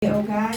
Oh God,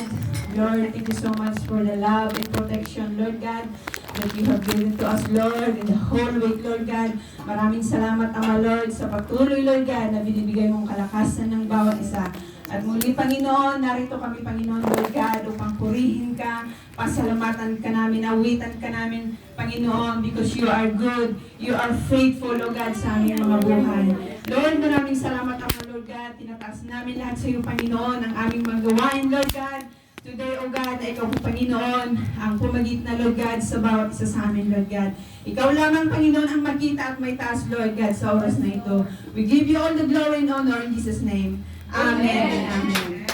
Lord, thank you so much for the love and protection, Lord God, that you have given to us, Lord, in the whole week, Lord God. Maraming salamat, Ama Lord, sa pagtuloy, Lord God, na binibigay mong kalakasan ng bawat isa. At muli, Panginoon, narito kami, Panginoon, Lord God, upang purihin ka, pasalamatan ka namin, awitan ka namin, Panginoon, because you are good, you are faithful, Lord God, sa aming mga buhay. Lord, maraming salamat, Ama Lord God, tinataas namin lahat sa iyo, Panginoon, ang aming mga gawain, Lord God. Today, O God, na ikaw po, Panginoon, ang pumagit na, Lord God, sa bawat isa sa amin, Lord God. Ikaw lamang, Panginoon, ang magkita at may taas, Lord God, sa oras na ito. We give you all the glory and honor in Jesus' name. Amen and amen.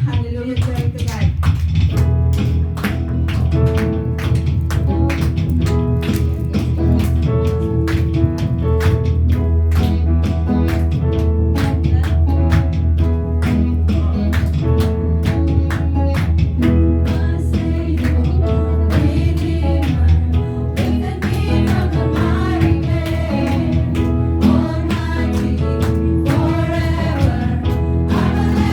Hallelujah, glory to God. Forever, I will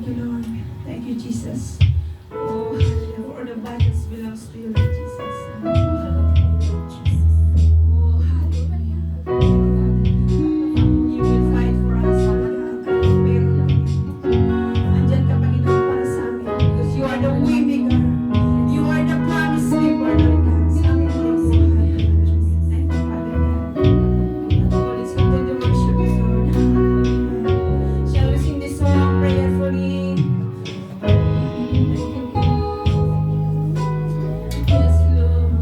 Thank you, Lord. Thank you, Jesus. Oh, hallelujah. For the battles belongs to you, Lord Jesus. Oh, hallelujah. You will fight for us, Lord God. Pero, andyan ka, Panginoon, para sa amin. Because you are the way maker. You are the promise giver, Lord God. Sa amin mga buhay. Thank you, Father God. Oh, let's continue to worship you, Lord. Hallelujah. Shall we sing this song prayerfully? Yes, Lord.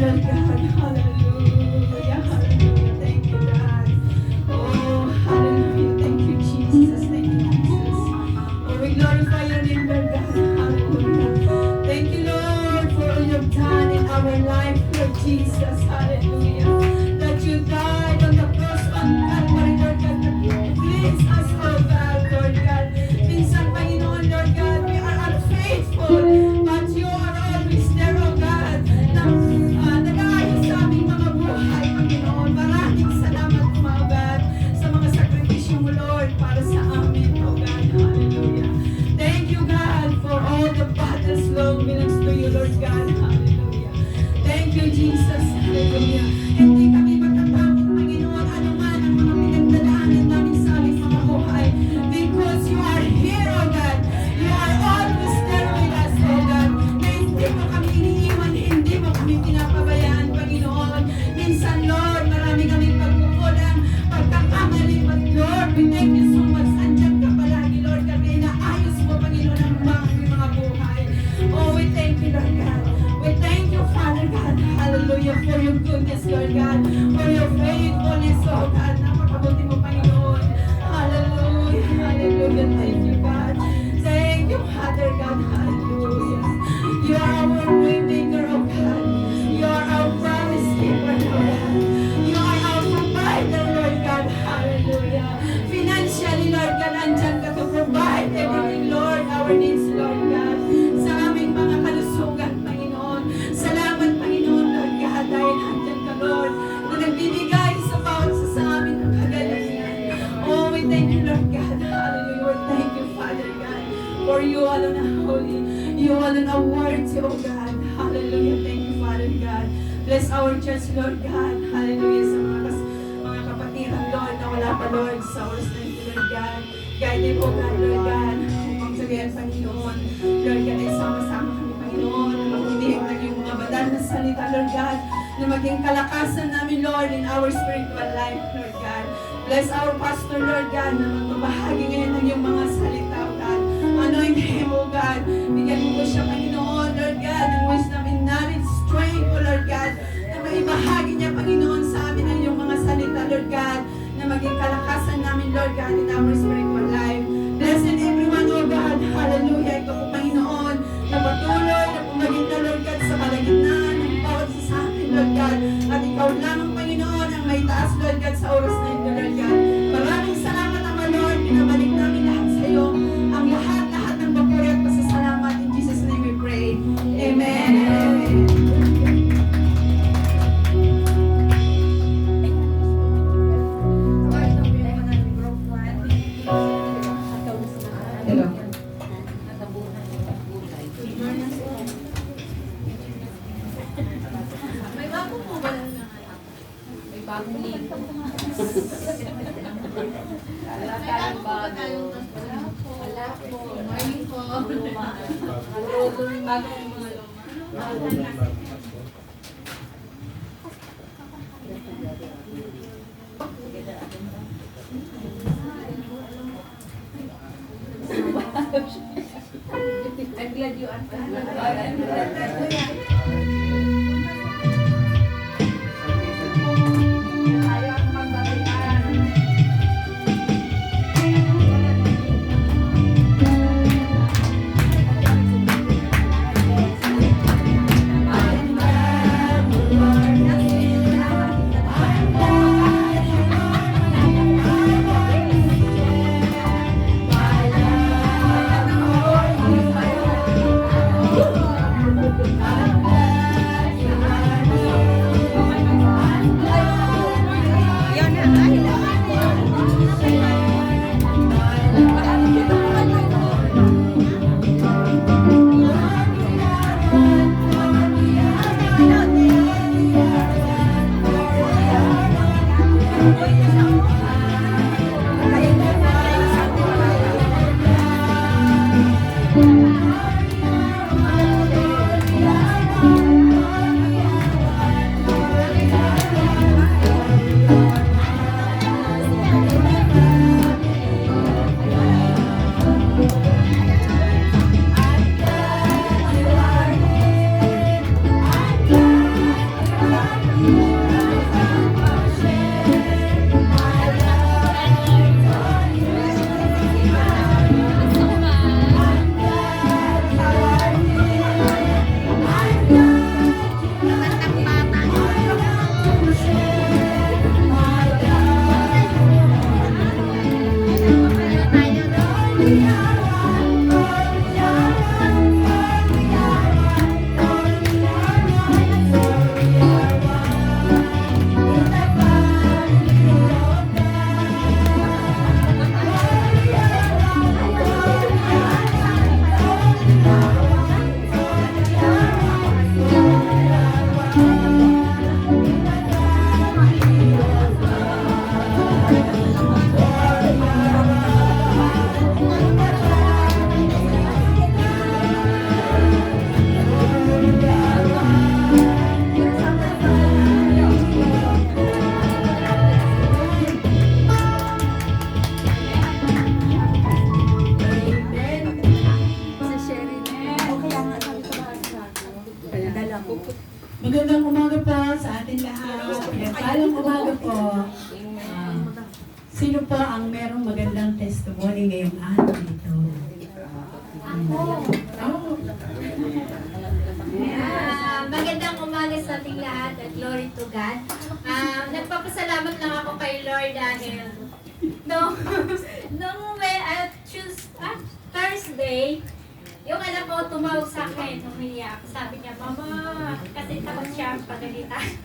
Lord God. Hallelujah. Hallelujah. Thank you, God. Oh, hallelujah. Thank you, Jesus. Thank you, Jesus. Oh, we glorify your name, Lord God. Hallelujah. Thank you, Lord, for all you've done in our life, Lord Jesus. Hallelujah. That you died on the cross on Calvary, Lord God, to cleanse us, oh God, Lord God. Minsan, Panginoon, Lord God, we are unfaithful, but you are always there, oh God, na nag-aayos sa aming mga buhay, Panginoon. Maraming salamat po, oh God, sa mga sakripisyo mo, Lord, para sa amin, oh God. Hallelujah. Thank you, God, for all the battles long belongs to you, Lord God. Hallelujah. Thank you, Jesus. Hallelujah. Hindi kami matatakot, Panginoon, anuman ang mga pinagdadaanan namin sa aming mga buhay. Because you are here, oh God. You are always there with us, oh God. Na hindi mo kami iniiwan, hindi mo kami pinapabayaan, Panginoon. Minsan, Lord, marami kami pagkukulang, pagkakamali, but Lord, we thank you so much. Andyan ka palagi, Lord, kami inaayos mo, Panginoon, ang mga buhay. Oh, we thank you, Lord God. We thank you, Father God. Hallelujah, for your goodness, Lord God. For your faithfulness, oh God. Napakabuti mo, Panginoon. Hallelujah, hallelujah. Thank you, God. Thank you, Father God. Hallelujah. You are our way maker, oh God. You are our promise keeper, oh God. You are our provider, Lord God. Hallelujah. Financially, Lord God, andyan ka to provide everything, Lord, our needs, Lord God. Sa aming mga kalusugan, Panginoon. Salamat, Panginoon, Lord God, dahil andyan ka, Lord, na nagbibigay sa bawat isa sa amin ng kagalingan. Oh, we thank you, Lord God. Hallelujah. We thank you, Father God, for you alone are holy. You alone are worthy, oh God. Hallelujah. Thank you, Father God. Bless our church, Lord God. Hallelujah. Sa mga kapatiran, Lord, na wala pa, Lord, sa oras na ito, Lord God. Guide them, oh God, Lord God. Upang sabihan, Panginoon, Lord God, ay sama-sama kami, Panginoon, na magdidinig ng iyong mga banal na salita, Lord God, na maging kalakasan namin, Lord, in our spiritual life, Lord God. Bless our pastor, Lord God, na magbabahagi ngayon ng iyong mga salita, oh God. Anoint him, oh God. Bigyan mo po siya, Panginoon, Lord God, ng wisdom and knowledge, strength, oh Lord God, na maibahagi niya, Panginoon, sa amin ang iyong mga salita, Lord God, na maging kalakasan namin, Lord God, in our spiritual life. Bless in everyone, oh God. Hallelujah. Ito po, Panginoon, na patuloy na pumagin ka, Lord God, sa kalagitnaan ng bawat isa sa amin, Lord God. At ikaw lamang, Panginoon, ang may taas, Lord God, sa oras na ito, Lord God. Maraming salamat, Ama, Lord. Pinabalik namin lahat sa iyo. Ang lahat ng papuri at pasasalamat. In Jesus' name we pray. Amen. Amen. Hello. May bago po ba? May bagong link. Wala tayong bago. Wala po. Morning po. Bagong mga luma. I'm glad you asked. Magandang umaga po sa atin lahat. Pinagpalang umaga po. Sino po ang merong magandang testimony ngayong araw dito? Magandang umaga sa ating lahat at glory to God. Nagpapasalamat lang ako kay Lord dahil nung Thursday, yung anak ko tumawag sa akin, umiyak. Sabi niya, Mama, kasi takot siya pagalitan.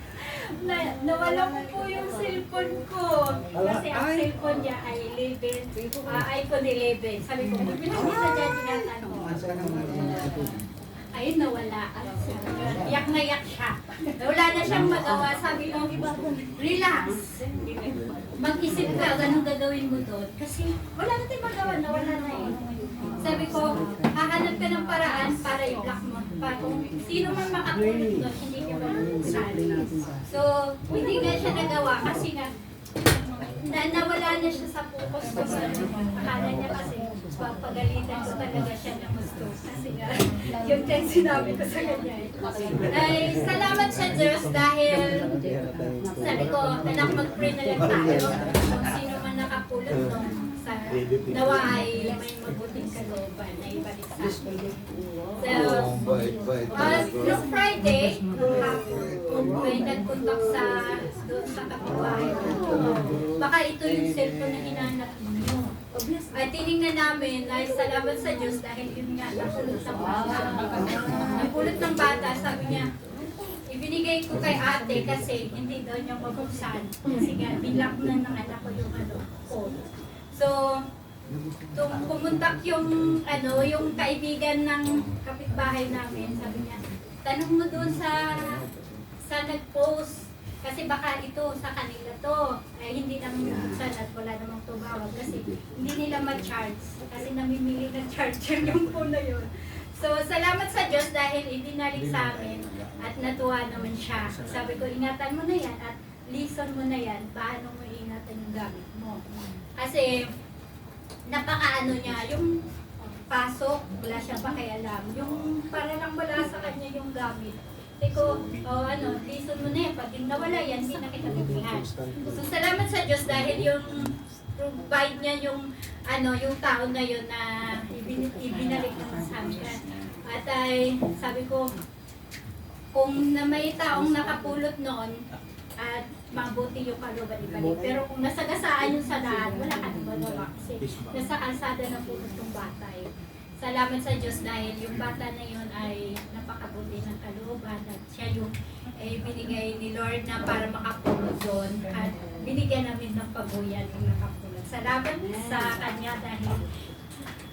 Nawala ko po yung cellphone ko. Kasi ang cellphone niya ay iPhone 11. Sabi ko, bilang isa dyan, ingatan ko. Ayun, nawala. Iyak na iyak siya. Wala na siyang magawa. Sabi ko, relax. Mag-isip ka, anong gagawin mo doon? Kasi wala na tayong magawa, nawala na eh. Sabi ko, hahanap ka ng paraan para i-block mo. Para kung sino man makatulog doon, hindi ka mabuksan. So, hindi nga siya nagawa kasi nga, nawala na siya sa focus ko. Akala niya kasi, pagalitan ko talaga siya ng gusto. Kasi nga, yung text sinabi ko sa kanya. Ay, salamat sa Diyos dahil sabi ko, anak, mag-pray na lang tayo. Kung sino man nakapulot nung nawa ay may mabuting kalooban na ibalik sa akin. So, noong Friday, may nagpuntok sa kapitbahay ko. Baka ito yung cellphone na hinanap ninyo. Ay tinignan namin ay salamat sa Diyos dahil yun nga napulot ng bata. Napulot ng bata, sabi niya, ibinigay ko kay ate kasi hindi daw niya mabuksan. Kasi nga, bilak na ng anak ko yung phone. So, pumuntak yung kaibigan ng kapitbahay namin, sabi niya, tanong mo doon sa nag-post, kasi baka ito sa kanila to, ay hindi naman buksan at wala namang tumawag kasi hindi nila ma-charge, kasi namimili ng charger yung phone na yun. So, salamat sa Diyos dahil ibinalik sa amin at natuwa naman siya. Sabi ko, ingatan mo na yan at listen mo na yan, paano mo ingatan yung gamit mo. Kasi, napakaano niya, yung pasok, wala siyang pakialam. Yung para lang wala sa kanya yung gamit. Sabi ko, listen mo na yan, pag nawala yan, hindi na kita bibigyan. So, salamat sa Diyos dahil yung provide niya yung tao na yun na ibinalik naman sa amin. At ay, sabi ko, kung na may taong nakapulot noon, at mabuti yung kalooban ibalik. Pero kung nasagasaan yung sa daan, wala ka nang magawa kasi nasa kalsada na pulot yung bata eh. Salamat sa Diyos dahil yung bata na yun ay napakabuti ng kalooban at siya yung binigay ni Lord na para makapulot doon at binigyan namin ng pabuyan yung nakapulot. Salamat sa Kanya dahil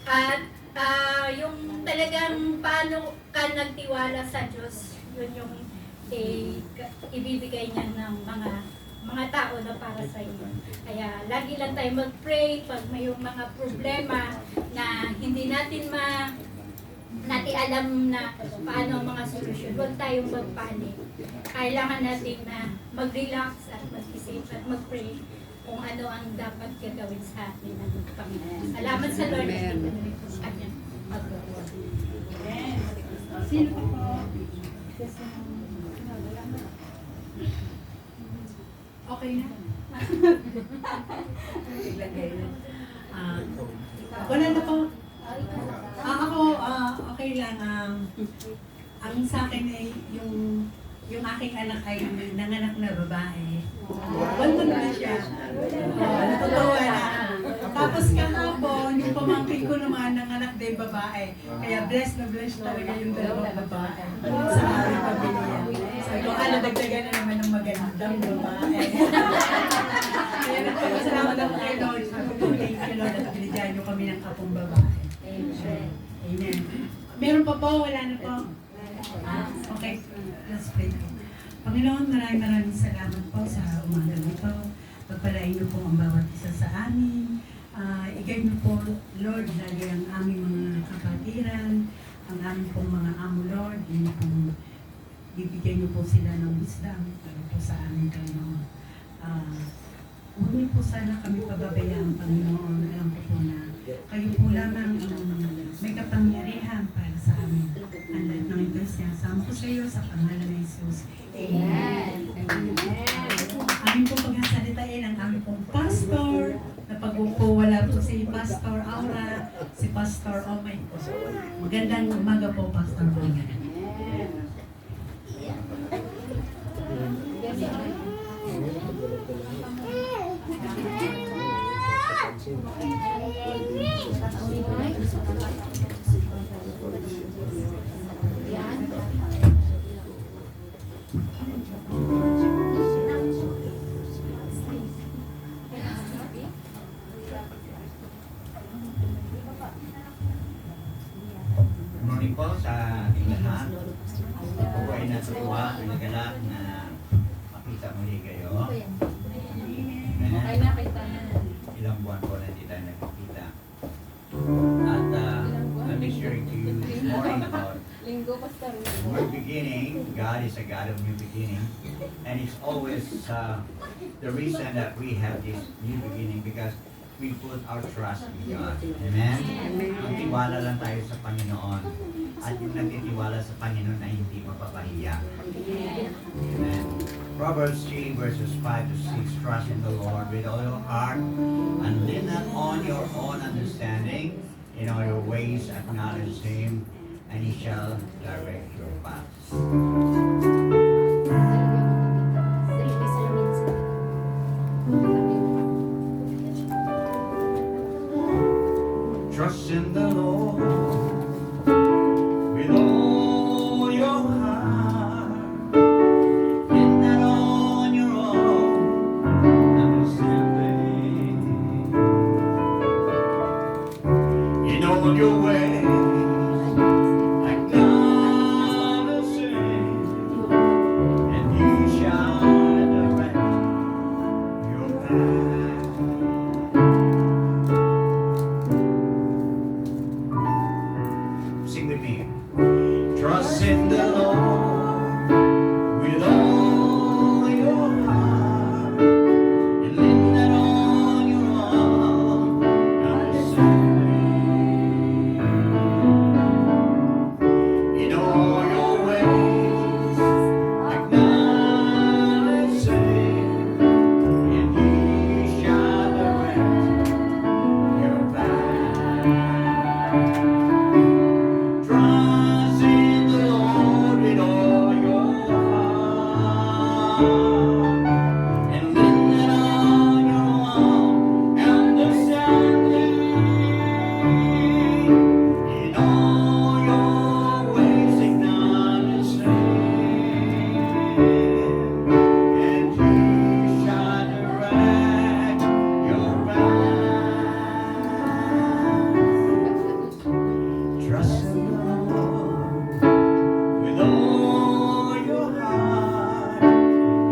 at yung talagang paano ka nagtiwala sa Diyos, yun yung ibibigay niya ng mga tao na para sa iyo. Kaya lagi lang tayo mag-pray pag may yung mga problema na hindi natin alam na paano ang mga solusyon. Huwag tayong magpanik. Kailangan natin na mag-relax at mag-isip at mag-pray kung ano ang dapat gagawin sa atin ng Panginoon. Salamat sa Lord at ipinuli ko sa Kanya magagawa. Sino po? Okay na? Wala na po. Ako, okay lang. Ang sa akin ay yung aking anak ay nanganak na babae. Walton na siya. Natutuwa na. Tapos kahapon, yung pamangkin ko naman nanganak din babae. Kaya blessed na blessed talaga yung dalawang babae sa aming pamilya. Sabi ko, dagdagan na naman ng magandang babae. Kaya nagpapasalamat ako kay Lord. Sabi ko, thank you Lord at binigyan niyo kami ng kapong babae. Amen. Meron pa po? Wala na po? Okay, let's pray. Panginoon, maraming salamat po sa umaga nito. Pagpalain niyo po ang bawat isa sa amin. Igay niyo po, Lord, lagi ang aming mga kapatiran, ang aming pong mga amo, Lord. Bibigyan niyo po sila ng wisdom para po sa amin, Panginoon. Huwag niyo po sana kami pababayaan, Panginoon. Alam ko po na kayo po lamang ang may kapangyarihan para sa amin. Ang lahat ng interest niya sa Ipinangako ko sa iyo sa pangalan ng Jesus. Amen. Amen. Amin po pagsasalitain ang aming pong pastor, na pag-upo wala po si Pastor Aura, si Pastor Omay po. Magandang umaga po, Pastor Omay. Good morning po sa ating lahat. Ako po ay natutuwa at nagalak na makita muli kayo. Okay na, kita na. Ilang buwan po na hindi tayo nagkikita. At I'll be sharing to you this morning about Linggo, Pastor. new beginning. God is a God of new beginning. And it's always the reason that we have this new beginning because we put our trust in God. Amen? Magtiwala lang tayo sa Panginoon. At yung nagtitiwala sa Panginoon ay hindi mapapahiya. Amen. Proverbs 3 verses 5 to 6. Trust in the Lord with all your heart and lean not on your own understanding. In all your ways acknowledge Him and He shall direct your paths. Trust in the Lord with all your heart. Lean not on your own understanding. In all your ways, acknowledge Him, and He shall direct your path. Sing with me. Trust in the Lord with all your heart, and lean not on your own understanding. In all your ways, acknowledge Him, and He shall direct your path. Trust in the Lord with all your heart, and lean not on your own understanding. In all your ways acknowledge Him, and He shall direct your path. Trust in the Lord with all your heart,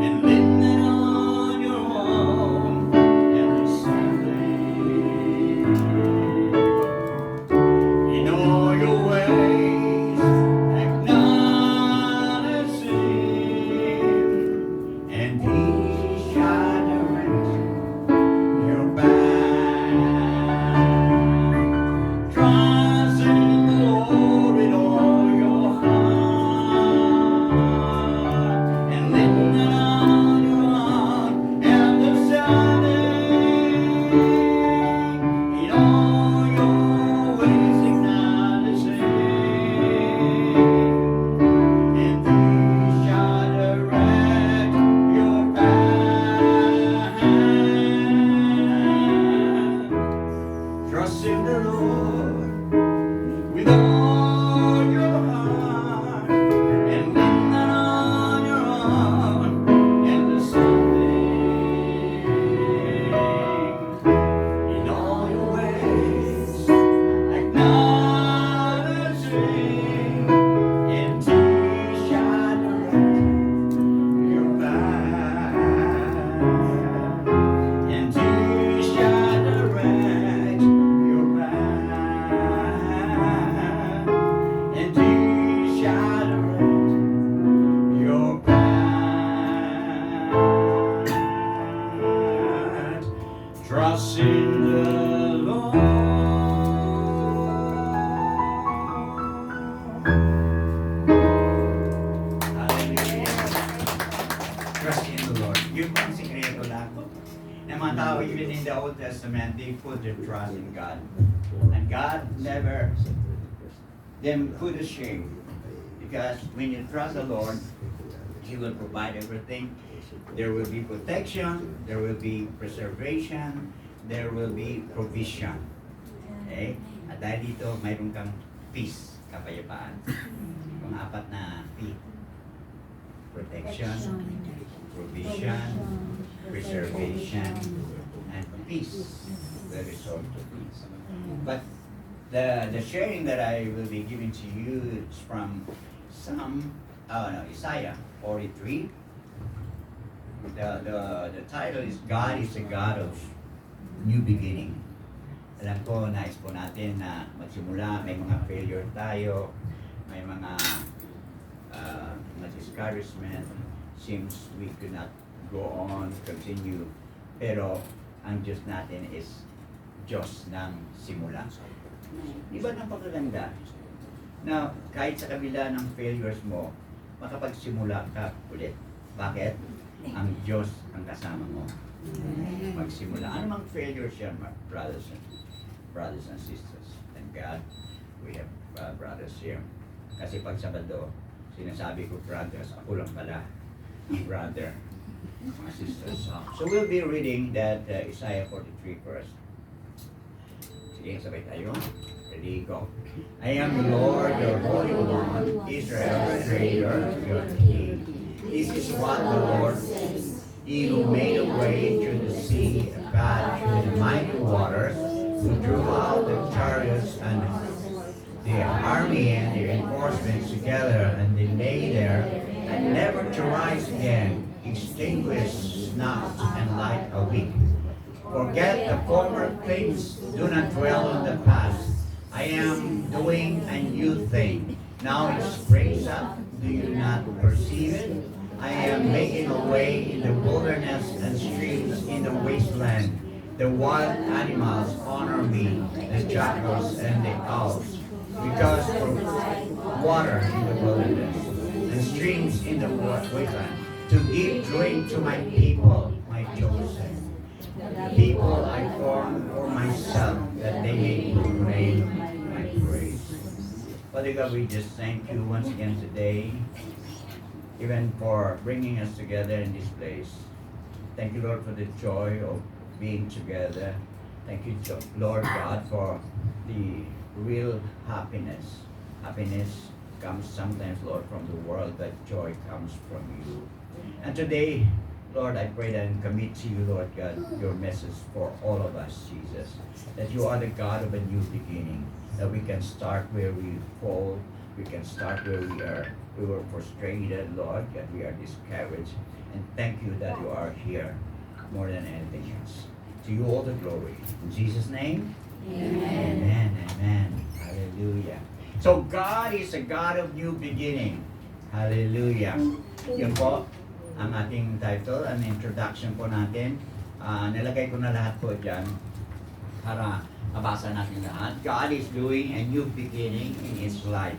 and lean not on your own understanding. In all your ways, acknowledge Him, and He shall direct your path. Trust in the Lord with all your heart, mga tao, even in the Old Testament, they put their trust in God. And God never them put to shame. Because when you trust the Lord, He will provide everything. There will be protection, there will be preservation, there will be provision. Okay? At dahil dito, mayroon kang peace, kapayapaan. Yung apat na P. Protection, provision, preservation, and peace. The result of peace. But the sharing that I will be giving to you is from Isaiah 43. The title is God is a God of New Beginning. Alam ko, nais po natin na magsimula, may mga failure tayo, may mga discouragement, seems we could not go on, continue. Pero ang Diyos natin is Diyos ng simula. Di ba napakaganda na kahit sa kabila ng failures mo, makapagsimula ka ulit. Bakit? Ang Diyos ang kasama mo. Magsimula. Ano mang failures yan, brothers and sisters. Thank God, we have brothers here. Kasi pag Sabado, sinasabi ko brothers, ako lang pala, brother, mga sisters. So we'll be reading that Isaiah 43 first. Sige, sabay tayo. Ready, go. I am the Lord, your Holy One, Israel's Creator, your King. This is what the Lord says. He who made a way through the sea, a path through the mighty waters, who drew out the chariots and the army and the reinforcements together, and they lay there, and never to rise again, extinguished not and light a wick. Forget the former things, do not dwell on the past. I am doing a new thing. Now it springs up, do you not perceive it? I am making a way in the wilderness and streams in the wasteland. The wild animals honor me, the jackals and the owls, because for water in the wilderness and streams in the wasteland, to give drink to my people, my chosen. People I formed for myself, that they may proclaim my praise. Father God, we just thank you once again today, even for bringing us together in this place. Thank you, Lord, for the joy of being together. Thank you, Lord God, for the real happiness. Happiness comes sometimes, Lord, from the world, but joy comes from you. And today, Lord, I pray that and commit to you, Lord God, your message for all of us, Jesus. That you are the God of a new beginning. That we can start where we fall. We can start where we were frustrated, Lord, that we are discouraged. And thank you that you are here more than anything else. To you all the glory. In Jesus' name, amen. Amen. Amen. Hallelujah. So God is a God of new beginning. Hallelujah. Yun po ang ating title, ang introduction po natin. Nilagay ko na lahat po dyan para mabasa natin lahat. God is doing a new beginning in His life.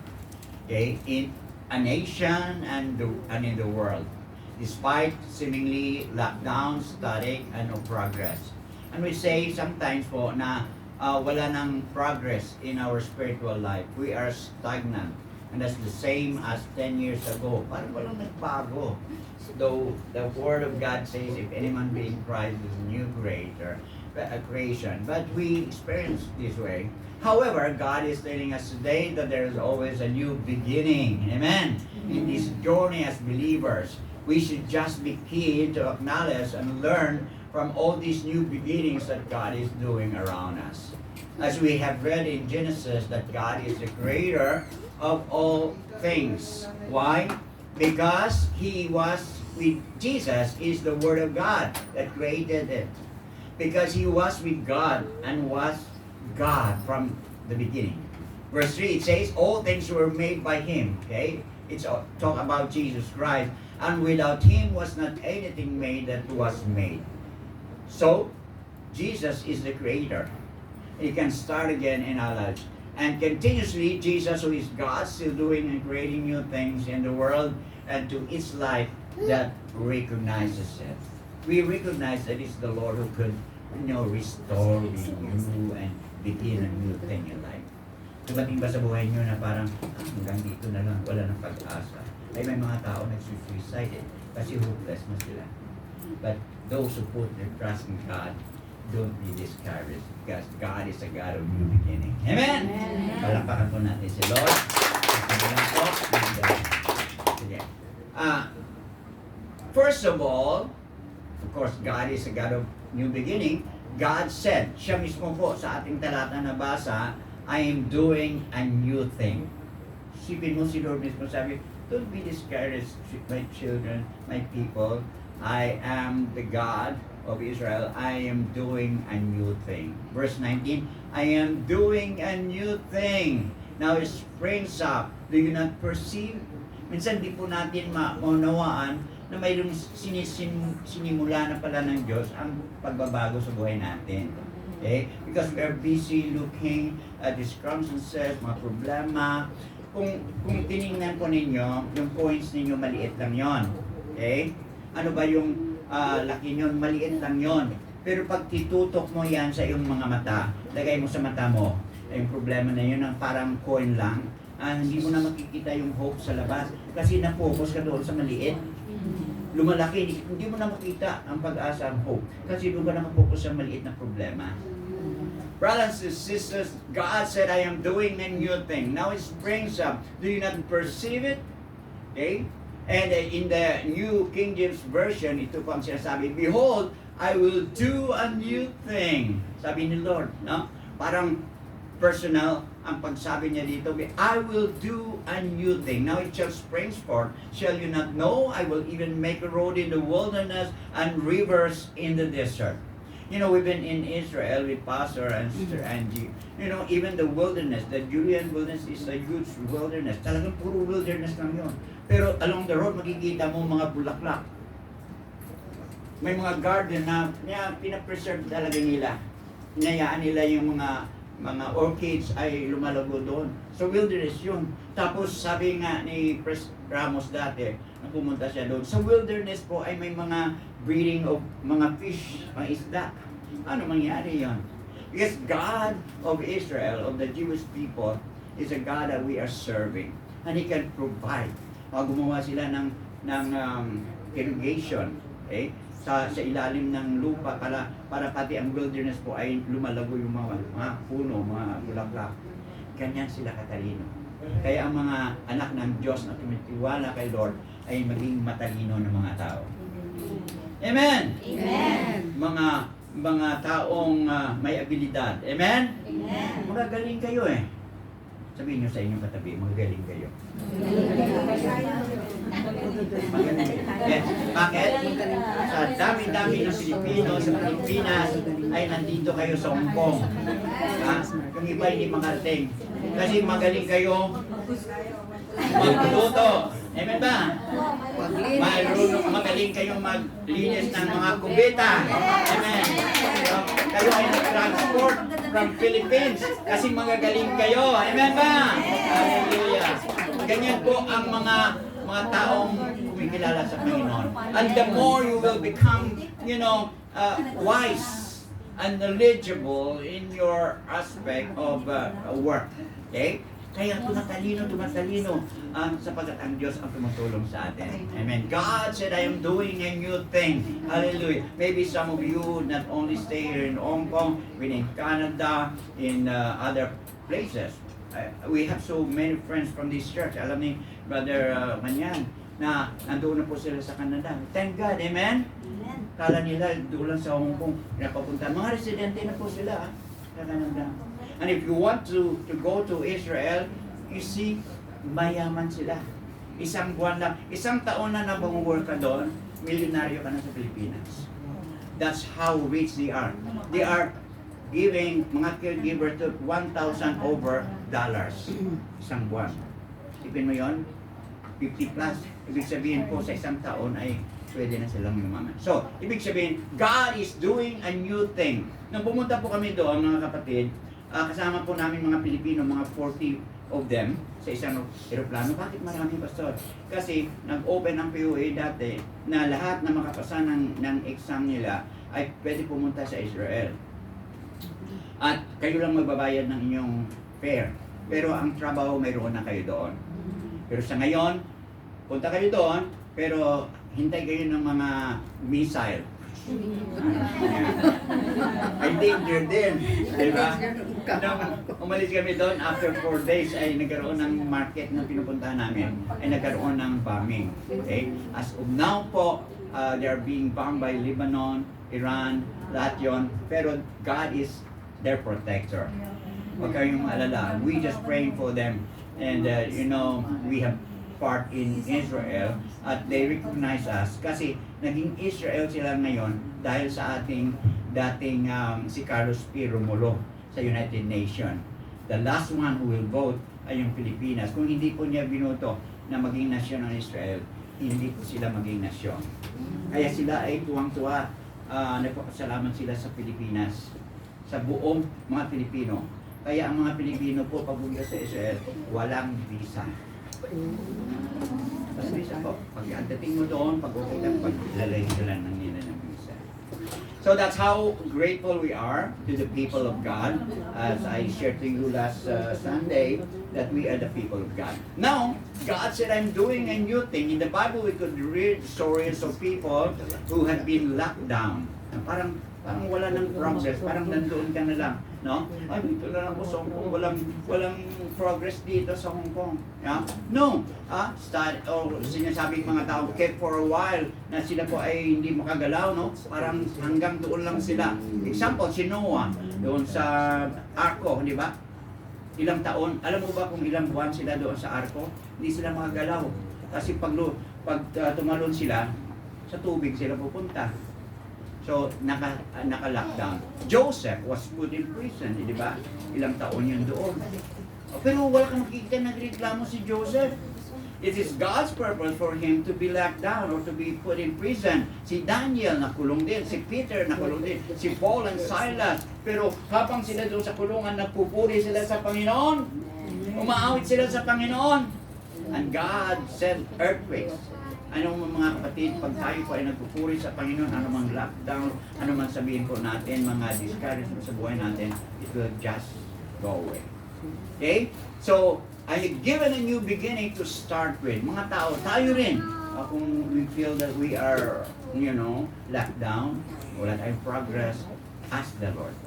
Okay? In a nation and in the world. Despite seemingly lockdown, static, and no progress. And we say sometimes po na wala nang progress in our spiritual life. We are stagnant. And that's the same as 10 years ago. Parang walang nagbago. Though the Word of God says, if anyone be in Christ is a new creation. But we experience this way. However, God is telling us today that there is always a new beginning. Amen. In this journey as believers, we should just be keen to acknowledge and learn from all these new beginnings that God is doing around us. As we have read in Genesis that God is the creator of all things. Why? Because Jesus is the Word of God that created it. Because He was with God and was God from the beginning. Verse 3, it says, all things were made by Him. Okay? It's talk about Jesus Christ. And without Him was not anything made that was made. So, Jesus is the creator. He can start again in our lives. And continuously, Jesus, who is God, still doing and creating new things in the world and to its life that recognizes it. we recognize that it's the Lord who could, restore, renew, and begin a new thing in life. Dumating ba sa buhay nyo na parang, hanggang dito na lang, wala ng pag-asa? Ay may mga tao nagsuicide kasi hopeless na sila. But those who put their trust in God, don't be discouraged because God is a God of new beginning. Amen? Palakpakan po natin si Lord. Sige. First of all, of course, God is a God of new beginning. God said, siya mismo po sa ating talata na basa, I am doing a new thing. Sipin mo si Lord mismo sabi, don't be discouraged, my children, my people. I am the God of Israel. I am doing a new thing. Verse 19, I am doing a new thing. Now it springs up. Do you not perceive? Minsan di po natin maunawaan na mayroong sinimula na pala ng Diyos ang pagbabago sa buhay natin. Okay? Because we are busy looking at the circumstances, mga problema. Kung tinignan po ninyo, yung points ninyo maliit lang yon. Okay? Ano ba yung laki nyon? Maliit lang yon. Pero pag titutok mo yan sa iyong mga mata, lagay mo sa mata mo, yung problema na yun ang parang coin lang, hindi mo na makikita yung hope sa labas kasi na-focus ka doon sa maliit. Lumalaki, hindi mo na makita ang pag-asa, ang hope kasi doon ka nakafocus sa maliit na problema. Brothers and sisters, God said, I am doing a new thing. Now it springs up. Do you not perceive it? Okay? And in the New King James Version, ito po ang sinasabi, behold, I will do a new thing. Sabi ni Lord, no? Parang personal ang pagsabi niya dito, I will do a new thing. Now it shall spring forth. Shall you not know? I will even make a road in the wilderness and rivers in the desert. You know, we've been in Israel with Pastor and Sister Angie. You know, even the wilderness, the Julian wilderness is a huge wilderness. Talagang puro wilderness lang yun. Pero along the road, makikita mo mga bulaklak. May mga garden na pinapreserve talaga nila. Hinayaan nila yung mga orchids ay lumalago doon. So wilderness yun. Tapos sabi nga ni Pres Ramos dati, na pumunta siya doon, sa wilderness po ay may mga breeding of mga fish, mga isda. Ano mangyari yan? Because God of Israel, of the Jewish people, is a God that we are serving. And He can provide. Gumawa sila ng irrigation, okay? Sa ilalim ng lupa para pati ang wilderness po ay lumalago yung mga puno, mga bulaklak. Ganyan sila katalino. Kaya ang mga anak ng Diyos na tumitiwala kay Lord ay maging matalino ng mga tao. Amen! Amen. Mga taong may abilidad. Amen? Amen. Magagaling kayo eh. Sabihin nyo sa inyong katabi, magagaling kayo. Yes. Bakit? Sa dami-dami ng Pilipino sa Pilipinas ay nandito kayo sa Hong Kong. Yung iba hindi makarating. Kasi magaling kayo magluto. Amen ba? Magaling kayong maglinis ng mga kubeta. Amen. So, kayo ay nag-transport from Philippines kasi magagaling kayo. Amen ba? Hallelujah. Ganyan po ang mga taong kumikilala sa Panginoon. And the more you will become, wise and knowledgeable in your aspect of work. Okay? Kaya tumatalino sapagkat ang Diyos ang tumutulong sa atin. Amen. God said, I am doing a new thing. Hallelujah. Maybe some of you not only stay here in Hong Kong, but in Canada, in other places. We have so many friends from this church. Alam ni Brother Manyan na nandoon na po sila sa Canada. Thank God. Amen? Amen. Kala nila doon lang sa Hong Kong napapunta. Mga residente na po sila sa Canada. And if you want to go to Israel, you see, mayaman sila. Isang buwan lang, isang taon na nabang-work ka doon, milyonaryo ka na sa Pilipinas. That's how rich they are. They are giving mga caregiver to $1,000 over isang buwan. Isipin mo yon, 50 plus. Ibig sabihin po sa isang taon ay pwede na silang yumaman. So, ibig sabihin, God is doing a new thing. Nung pumunta po kami doon, mga kapatid, kasama po namin mga Pilipino, mga 40 of them sa isang eroplano. Bakit marami, Pastor? Kasi nag-open ang POA dati na lahat na makapasa ng exam nila ay pwede pumunta sa Israel. At kayo lang magbabayad ng inyong fare. Pero ang trabaho, mayroon na kayo doon. Pero sa ngayon, punta kayo doon, pero hintay kayo ng mga missile. Ay danger din. Diba? Nung umalis kami doon, after 4 days ay nagkaroon ng market na pinupuntahan namin, ay nagkaroon ng bombing. Okay? As of now po, they are being bombed by Lebanon, Iran, lahat yun. Pero God is their protector. Huwag kayong alala. We just praying for them. And we have part in Israel at they recognize us kasi naging Israel sila ngayon dahil sa ating dating si Carlos P. Romulo sa United Nations. The last one who will vote ay yung Pilipinas. Kung hindi po niya binoto na maging nasyon ng Israel, hindi po sila maging nasyon. Kaya sila ay tuwang-tuwa. Nagpapasalamat sila sa Pilipinas, sa buong mga Pilipino. Kaya ang mga Pilipino po papunta sa Israel, walang visa. Tapos visa po, pagdating mo doon, pag-okay lang, paglalay sila ng nila ng visa. So that's how grateful we are to the people of God, as I shared to you last Sunday, that we are the people of God. Now, God said, I'm doing a new thing. In the Bible, we could read stories of people who had been locked down. Parang wala nang progress, parang nandoon ka na lang, no? Ay, dito na lang po sa Hong Kong, walang progress dito sa Hong Kong. Yeah? No, sinasabing mga tao, kept for a while, na sila po ay hindi makagalaw, no? Parang hanggang doon lang sila. Example, si Noah, doon sa Arko, di ba? Ilang taon, alam mo ba kung ilang buwan sila doon sa Arko? Hindi sila makagalaw. Kasi pag tumalon sila, sa tubig sila pupunta. So, naka-lockdown. Joseph was put in prison, di ba? Ilang taon yun doon. Pero wala kang makikita nagreklamo si Joseph. It is God's purpose for him to be locked down or to be put in prison. Si Daniel nakulong din, si Peter nakulong din, si Paul and Silas. Pero habang sila doon sa kulungan, nagpupuri sila sa Panginoon. Umaawit sila sa Panginoon. And God sent earthquakes. Anong mga kapatid, pag tayo po ay nagpupuri sa Panginoon, anumang lockdown, anumang sabihin po natin, mga discouragement sa buhay natin, it will just go away. Okay? So, I given a new beginning to start with. Mga tao, tayo rin, kung we feel that we are, locked down, wala tayong progress, ask the Lord.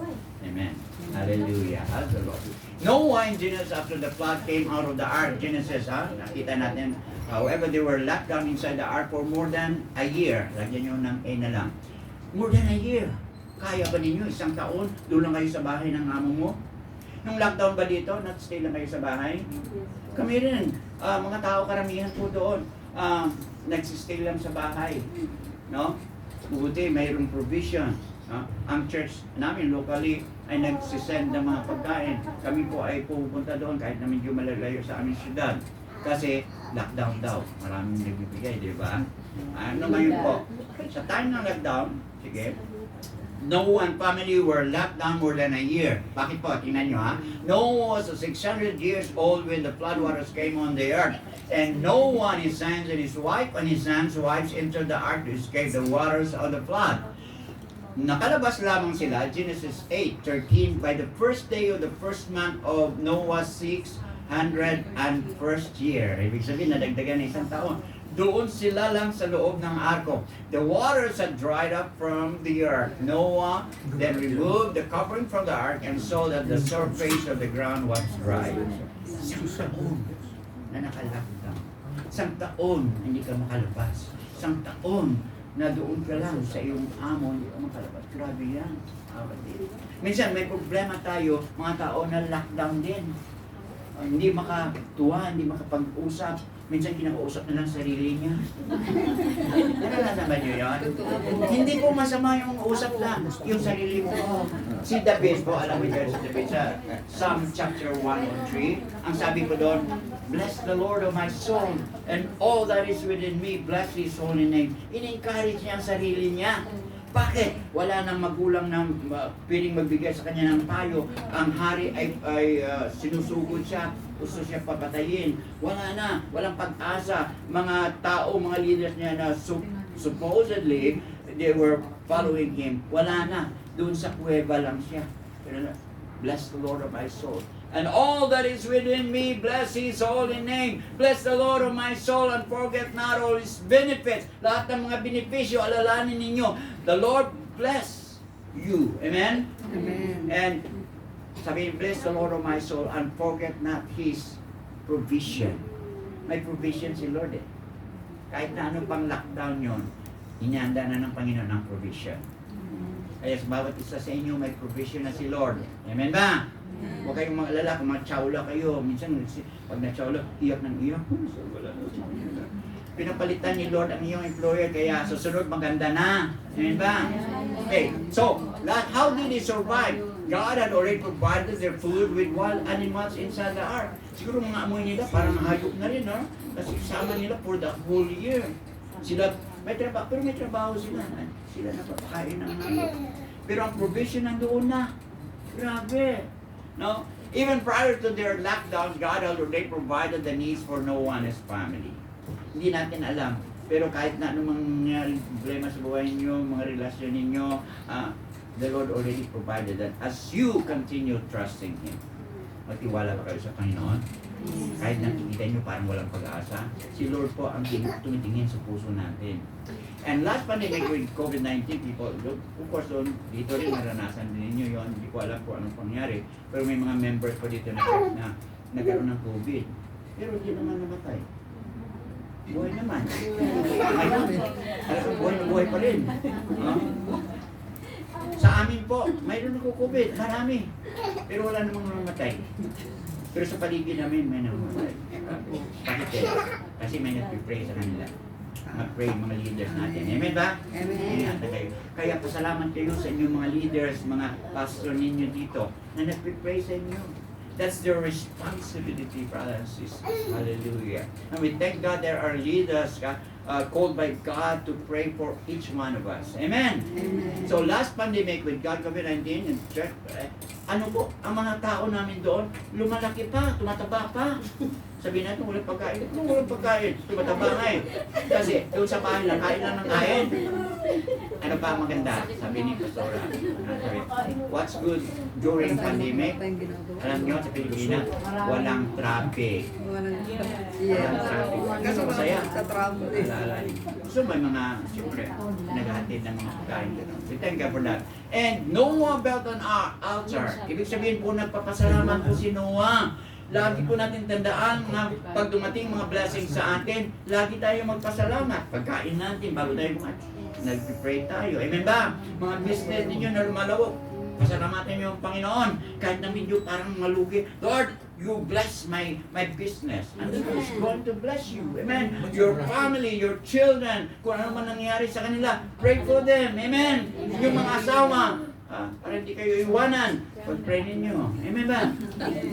Amen. Hallelujah. Ask the Lord. Noah in Genesis, after the flood came out of the ark, Genesis, nakita natin, however, they were locked down inside the ark for more than a year. Lagyan nyo ng A na lang. More than a year. Kaya ba ninyo isang taon? Doon lang kayo sa bahay ng amo mo? Nung lockdown ba dito, not-stay lang kayo sa bahay? Kami rin. Mga tao karamihan po doon. Nagsistay lang sa bahay. No? Buti, mayroong provision. Ang church namin locally ay nagsisend ng mga pagkain. Kami po ay pupunta doon kahit na medyo malalayo sa aming syudad. Kasi lockdown daw. Maraming nagbibigay, di ba? Ano ngayon po? Sa time ng lockdown, sige, Noah and family were locked down more than a year. Bakit po? Tingnan nyo ha. Noah was 600 years old when the flood waters came on the earth. And Noah and his sons and his wife and his sons' wives entered the ark to escape the waters of the flood. Nakalabas lamang sila, Genesis 8:13, by the first day of the first month of Noah's 601st year. Ibig sabihin, nadagdagan ng isang taon. Doon sila lang sa loob ng arko. The waters had dried up from the earth. Noah then removed the covering from the ark and saw that the surface of the ground was dry. Isang taon na nakalockdown. Isang taon hindi ka makalabas. Isang taon na doon ka lang sa iyong amo, hindi ka makalabas. Grabe yan. Minsan may problema tayo, mga tao na lockdown din. Hindi makatuwa, hindi makapag-usap. Minsan kinakausap na lang sarili niya. Nalalaman niyo yun? Hindi po masama yung usap lang, yung sarili mo. Si David po, alam mo yun, si David sa Psalm chapter 103, ang sabi ko doon, bless the Lord of my soul, and all that is within me, bless His holy name. In-encourage niya ang sarili niya. Bakit? Wala nang magulang na pwedeng magbigay sa kanya ng payo. Ang hari ay sinusugod siya, gusto siya papatayin. Wala na, walang pag-asa. Mga tao, mga leaders niya na supposedly they were following him, wala na. Doon sa kuweba lang siya. Pero bless the Lord of my soul. And all that is within me, bless His holy name. Bless the Lord of my soul and forget not all His benefits. Lahat ng mga benepisyo, alalahanin ninyo. The Lord bless you. Amen? Amen. And sabi, bless the Lord of my soul and forget not His provision. May provision si Lord eh. Kahit na ano pang lockdown yon, inihanda na ng Panginoon ang provision. Kaya sa bawat isa sa inyo, may provision na si Lord. Amen ba? Huwag kayong mag-alala kung mag-chawla kayo. Minsan, pag na-chawla, iyak ng iyak. Pinapalitan ni Lord ang iyong employer, kaya susunod maganda na. Amen ba? Okay, so, how did they survive? God had already provided their food with wild animals inside the ark. Siguro mga amoy nila, parang hayop na rin, no? Kasi kasama nila for the whole year. Sila, may trabaho, pero may trabaho sila. Sila napapakain ng hayop. Pero ang provision nandoon na. Grabe. No? Even prior to their lockdowns, God already provided the needs for Noah and his family. Hindi natin alam. Pero kahit na anumang nangyari problema sa buhay niyo, mga relasyon ninyo, the Lord already provided that as you continue trusting Him. Magtiwala ba kayo sa Panginoon? Kahit nakikita niyo parang walang pag-asa, si Lord po ang tumitingin sa puso natin. And last pandemic with COVID-19, people, of course, dito rin naranasan din ninyo yon. Hindi ko alam kung anong pangyari. Pero may mga members pa dito na nagkaroon ng COVID. Pero hindi naman namatay. Buhay naman. Buhay pa rin. Sa amin po, mayroon nagko-COVID. Marami. Pero wala namang namatay. Pero sa paligid namin, may namatay. Bakit eh? Kasi may nagpipray sa kanila. Mag-pray mga leaders natin. Amen ba? Amen. Ingatan kayo. Kaya pasalamat kayo sa inyong mga leaders, mga pastor ninyo dito na nagpipray sa inyo. That's their responsibility, brothers and sisters. Hallelujah. And we thank God there are leaders called by God to pray for each one of us. Amen? Amen. So last pandemic with God COVID-19 and church, ano po, ang mga tao namin doon, lumalaki pa, tumataba pa. Sabihin natin, walang pagkain. Kung walang pagkain, tumataba nga eh. Kasi doon sa bahay lang, kain lang ng kain. Ano pa ang maganda? Sabi ni Pastora. What's good during pandemic? Alam nyo, sa Pilipinas, walang traffic. Walang traffic. Kasi masaya. So may mga, siyempre, naghahatid ng mga pagkain. We thank God for that. And Noah built an altar. Ibig sabihin po, nagpapasalamat po si Noah. Lagi po natin tandaan na pag dumating mga blessings sa atin, lagi tayo magpasalamat. Pagkain natin, bago tayo nag-pray tayo. Amen ba? Mga business ninyo na lumalawak, pasalamatan niyo ang Panginoon. Kahit na medyo parang malugi, Lord, you bless my business. And the Lord is going to bless you. Amen? Your family, your children, kung ano man nangyari sa kanila, pray for them. Amen? Yung mga asawa, para hindi kayo iwanan, pag-pray ninyo. Amen ba?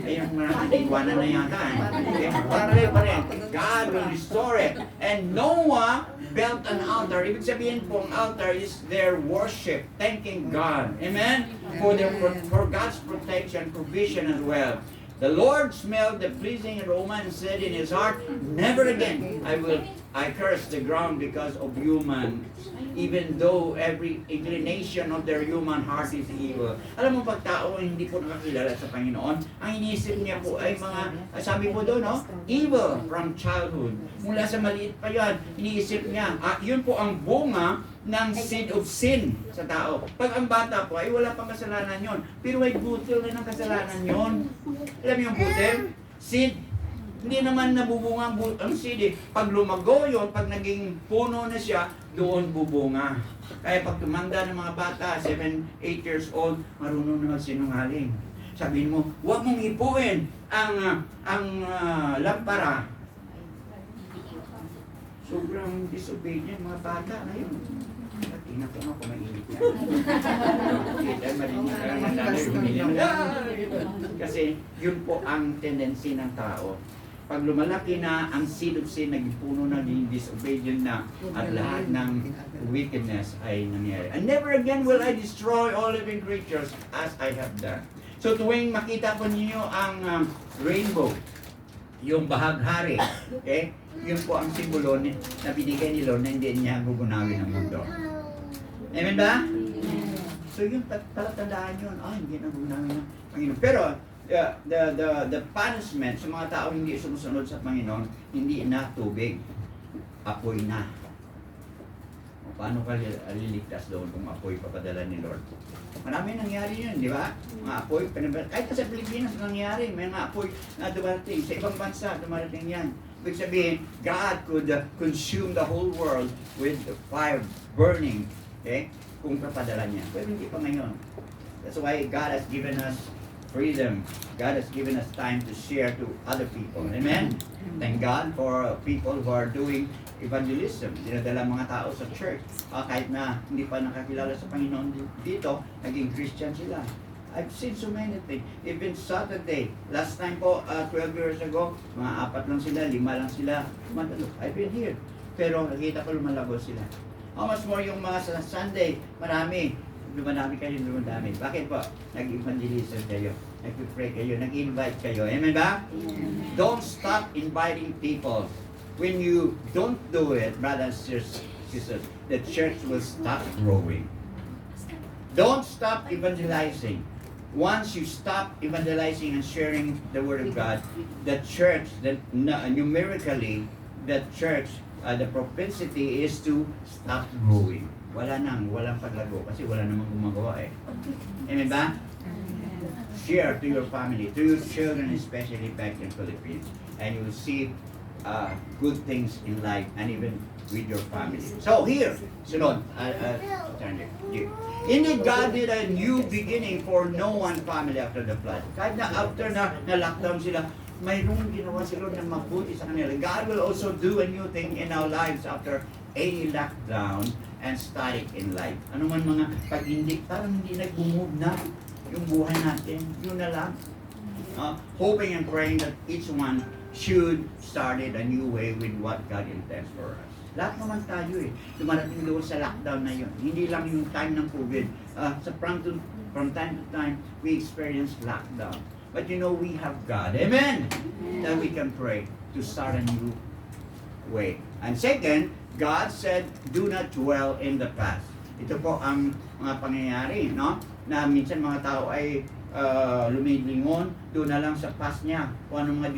Ayun, marami iwanan na yata. Okay? Pag-pray pa rin. God will restore it. And Noah built an altar. Ibig sabihin po, ang altar is their worship, thanking God. Amen? For God's protection, provision as well. The Lord smelled the pleasing aroma and said in his heart, never again I curse the ground because of human, even though every inclination of their human heart is evil. Alam mo, pag tao hindi po nakakilala sa Panginoon, ang iniisip niya po ay mga, sabi po doon, no? Evil from childhood. Mula sa maliit pa yan, iniisip niya. Yun po ang bunga ng seed of sin sa tao. Pag ang bata po ay wala pang kasalanan yon, pero may butil na ng kasalanan yon. Alam mo yung butil? Seed. Hindi naman nabubunga ang seed eh. Pag lumago yon, pag naging puno na siya, doon bubunga. Kaya pag tumanda ng mga bata, 7, 8 years old, marunong na magsinungaling. Sabihin mo, huwag mong ipuin ang lampara. Sobrang disobedient mga bata na yun. Tingnan ko nga kung mainit na. Kasi yun po ang tendency ng tao. pag lumalaki na, ang seed of sin naging puno na, naging disobedient na, at lahat ng wickedness ay nangyari. And never again will I destroy all living creatures as I have done. So tuwing makita po ninyo ang rainbow, yung bahaghari, okay? Yun po ang simbolo na binigay ni Lord na hindi niya gugunawin ang mundo. Amen ba? So yung talatandaan yun, hindi na gugunawin ng Panginoon. Pero the punishment sa mga tao hindi sumusunod sa Panginoon, hindi na tubig, apoy na. O, paano ka liligtas doon kung apoy papadala ni Lord? Marami nangyari yun, di ba? Mga apoy, kahit sa Pilipinas nangyari, may mga apoy na dumarating. Sa ibang bansa, dumarating yan. Ibig sabihin, God could consume the whole world with fire burning, okay? Kung papadala niya. Pero hindi pa ngayon. That's why God has given us freedom. God has given us time to share to other people. Amen? Thank God for people who are doing evangelism. Dinadala mga tao sa church. Kahit na hindi pa nakakilala sa Panginoon dito, naging Christian sila. I've seen so many things. Even Saturday, last time po, 12 years ago, mga 4 lang sila, 5 lang sila. I've been here. Pero nakita ko lumalago sila. How much more yung mga sa Sunday, marami. Dumadami kayo, dumadami. Bakit po? Nag-evangelism kayo. Nag-pray kayo, nag-invite kayo. Amen ba? Amen. Don't stop inviting people. When you don't do it, brothers and sisters, the church will stop growing. Don't stop evangelizing. Once you stop evangelizing and sharing the Word of God, the church, numerically, the church, the propensity is to stop growing. Walang paglago kasi wala namang gumagawa eh. Amen ba? Share to your family, to your children, especially back in Philippines, and you will see good things in life and even with your family. So here, sunod, turn it. Indeed, God did a new beginning for Noah family after the flood. Kahit na after na lockdown sila, mayroong ginawa si Lord na mabuti sa kanila. God will also do a new thing in our lives after any lockdown and static in life. Ano man mga pag-indik, parang hindi nag-move na yung buhay natin. Yun na lang. Hoping and praying that each one should started a new way with what God intends for us. Lahat naman tayo eh. Dumarating doon sa lockdown na yun. Hindi lang yung time ng COVID. From time to time, we experience lockdown. But you know, we have God. Amen! That we can pray to start a new way. And second, God said, do not dwell in the past. Ito po ang mga pangyayari, no? Na minsan mga tao ay lumilingon, doon na lang sa past niya. Kung anong mga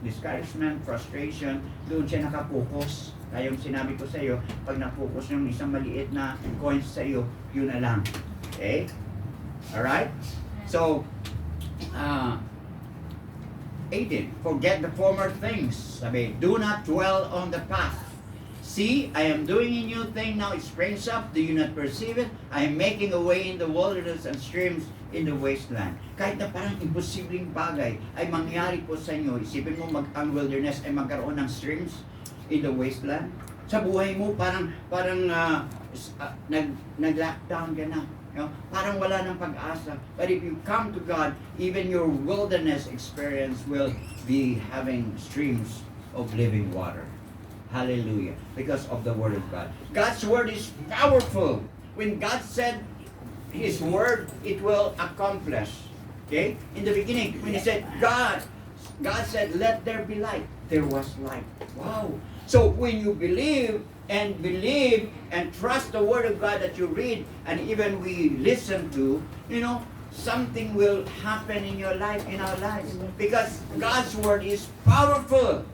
discouragement, frustration, doon siya nakapokus. Kaya yung sinabi ko sa iyo, pag napokus yung isang maliit na coins sa iyo, yun na lang. Okay? Alright? So, 18, forget the former things. Sabi, do not dwell on the past. See, I am doing a new thing now. It springs up. Do you not perceive it? I am making a way in the wilderness and streams in the wasteland. Kahit na parang imposibleng bagay ay mangyari po sa inyo. Isipin mo ang wilderness ay magkaroon ng streams in the wasteland. Sa buhay mo parang nag-lockdown ka na. You know, parang wala ng pag-asa. But if you come to God, even your wilderness experience will be having streams of living water. Hallelujah. Because of the Word of God. God's Word is powerful. When God said His Word, it will accomplish. Okay? In the beginning, when He said, God said, let there be light. There was light. Wow. So when you believe and trust the Word of God that you read and even we listen to, you know, something will happen in your life, in our lives. Because God's Word is powerful.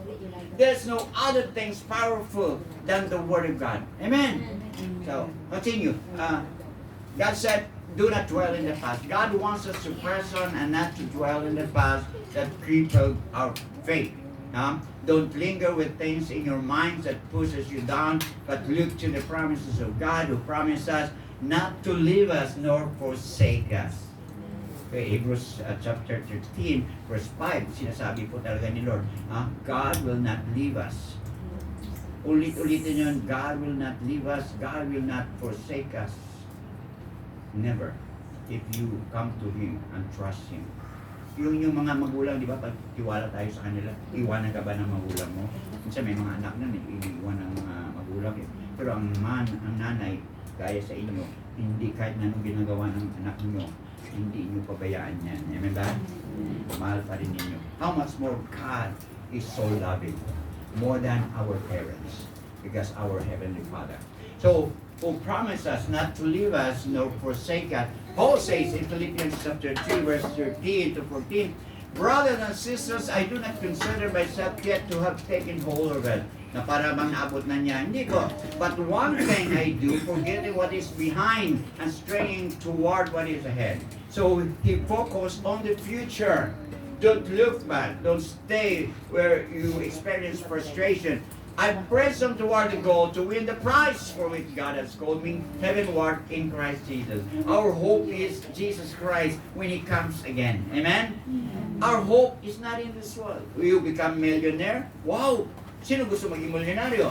There's no other things powerful than the Word of God. Amen? So, continue. God said, do not dwell in the past. God wants us to press on and not to dwell in the past that crippled our faith. Don't linger with things in your minds that pushes you down, but look to the promises of God who promised us not to leave us nor forsake us. Okay, Hebrews chapter 13, verse 5, sinasabi po talaga ni Lord, God will not leave us. Ulit-ulitin yun, God will not leave us, God will not forsake us. Never. If you come to Him and trust Him. yung mga magulang, di ba, pag tiwala tayo sa kanila, iwanan ka ba ng magulang mo? Minsan may mga anak na iniiwan ng mga magulang eh. Pero ang nanay, gaya sa inyo, hindi kahit na anong ginagawa ng anak niyo, hindi niyo pabayaan yan. Amen ba? Mahal pa rin ninyo. How much more God is so loving, more than our parents, because our Heavenly Father. So, who promised us not to leave us nor forsake us. Paul says in Philippians chapter 3, verse 13 to 14, brothers and sisters, I do not consider myself yet to have taken hold of it. Na para bang naabot na niya. Hindi ko. But one thing I do, forgetting what is behind and straining toward what is ahead. So he focused on the future. Don't look back. Don't stay where you experience frustration. I press on toward the goal to win the prize for which God has called me heavenward in Christ Jesus. Our hope is Jesus Christ when He comes again. Amen? Our hope is not in this world. Will you become millionaire? Wow! Sino gusto maging milyonaryo?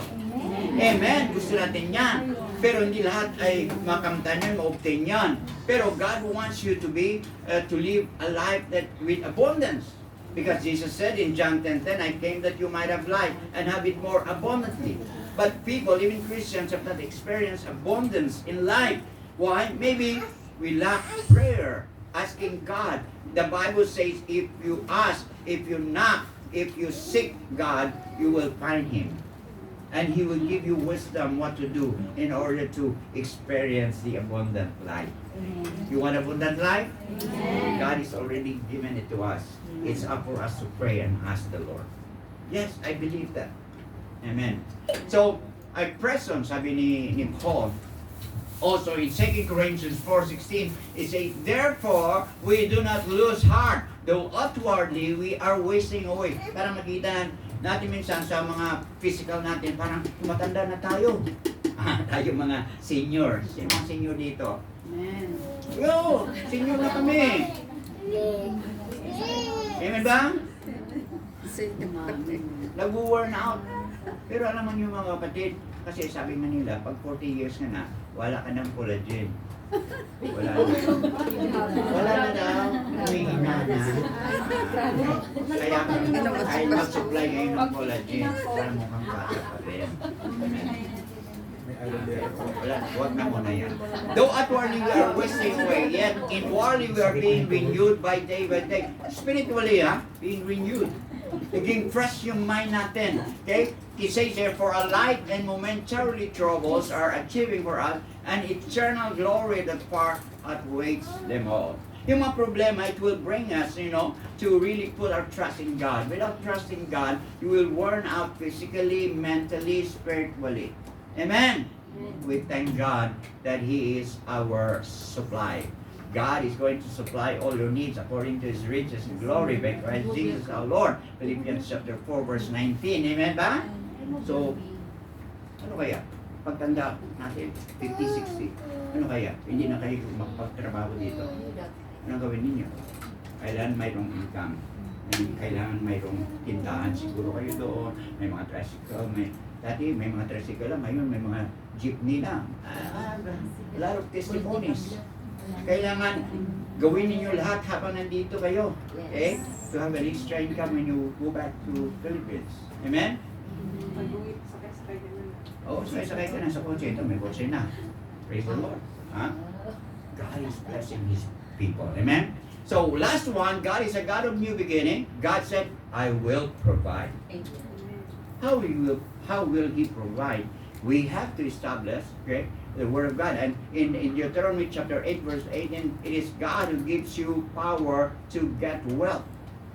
Amen. Gusto natin yan. Pero hindi lahat ay makamtan yan, ma-obtain yan. Pero God wants you to be, to live a life that with abundance. Because Jesus said in John 10:10, I came that you might have life and have it more abundantly. But people, even Christians, have not experienced abundance in life. Why? Maybe we lack prayer, asking God. The Bible says, if you ask, if you knock, if you seek God, you will find Him. And He will give you wisdom what to do in order to experience the abundant life. You want abundant life? God is already given it to us. It's up for us to pray and ask the Lord. Yes, I believe that. Amen. So, I press on, sabi ni Paul. Also in 2 Corinthians 4:16, it says, therefore, we do not lose heart, though outwardly we are wasting away. Para makita natin minsan sa mga physical natin, parang matanda na tayo. Tayo mga senior. Sino mga senior dito? Yo, senior na kami. Amen ba? Nag-worn out. Pero alam mo yung mga kapatid, kasi sabi nga nila, pag 40 years ka na, wala ka ng collagen. Wala na. Wala na daw. Humihina na. Kaya kahit mag-supply ngayon ng collagen, para mukhang bata pa rin. Wala, huwag na muna yan. Though outwardly we are wasting away, yet inwardly we are being renewed by day by day. Spiritually, being renewed. Naging fresh yung mind natin. Okay? It says here, for a light and momentary troubles are achieving for us an eternal glory that far outweighs them all. Yung mga problema, it will bring us, to really put our trust in God. Without trusting God, you will worn out physically, mentally, spiritually. Amen? We thank God that He is our supply. God is going to supply all your needs according to His riches and glory by Christ Jesus our Lord. Philippians chapter 4 verse 19. Amen ba? So, ano kaya? Pagtanda natin, 50, 60. Ano kaya? Hindi na kayo magpagtrabaho dito. Anong gawin ninyo? Kailangan mayroong income. Kailangan mayroong tindahan. Siguro kayo doon. May mga tricycle. Dati may mga tricycle lang. Ngayon may mga jeepney na. A lot of testimonies. Kailangan gawin ninyo lahat habang nandito kayo. Okay? To have an extra income when you go back to Philippines. Amen? Oo, sakay ka na sa kotse. Ito, may kotse na. Praise the Lord. God is blessing His people. Amen? So, last one, God is a God of new beginning. God said, I will provide. How will He provide? We have to establish, okay, the Word of God. And in Deuteronomy chapter 8, verse 18, it is God who gives you power to get wealth.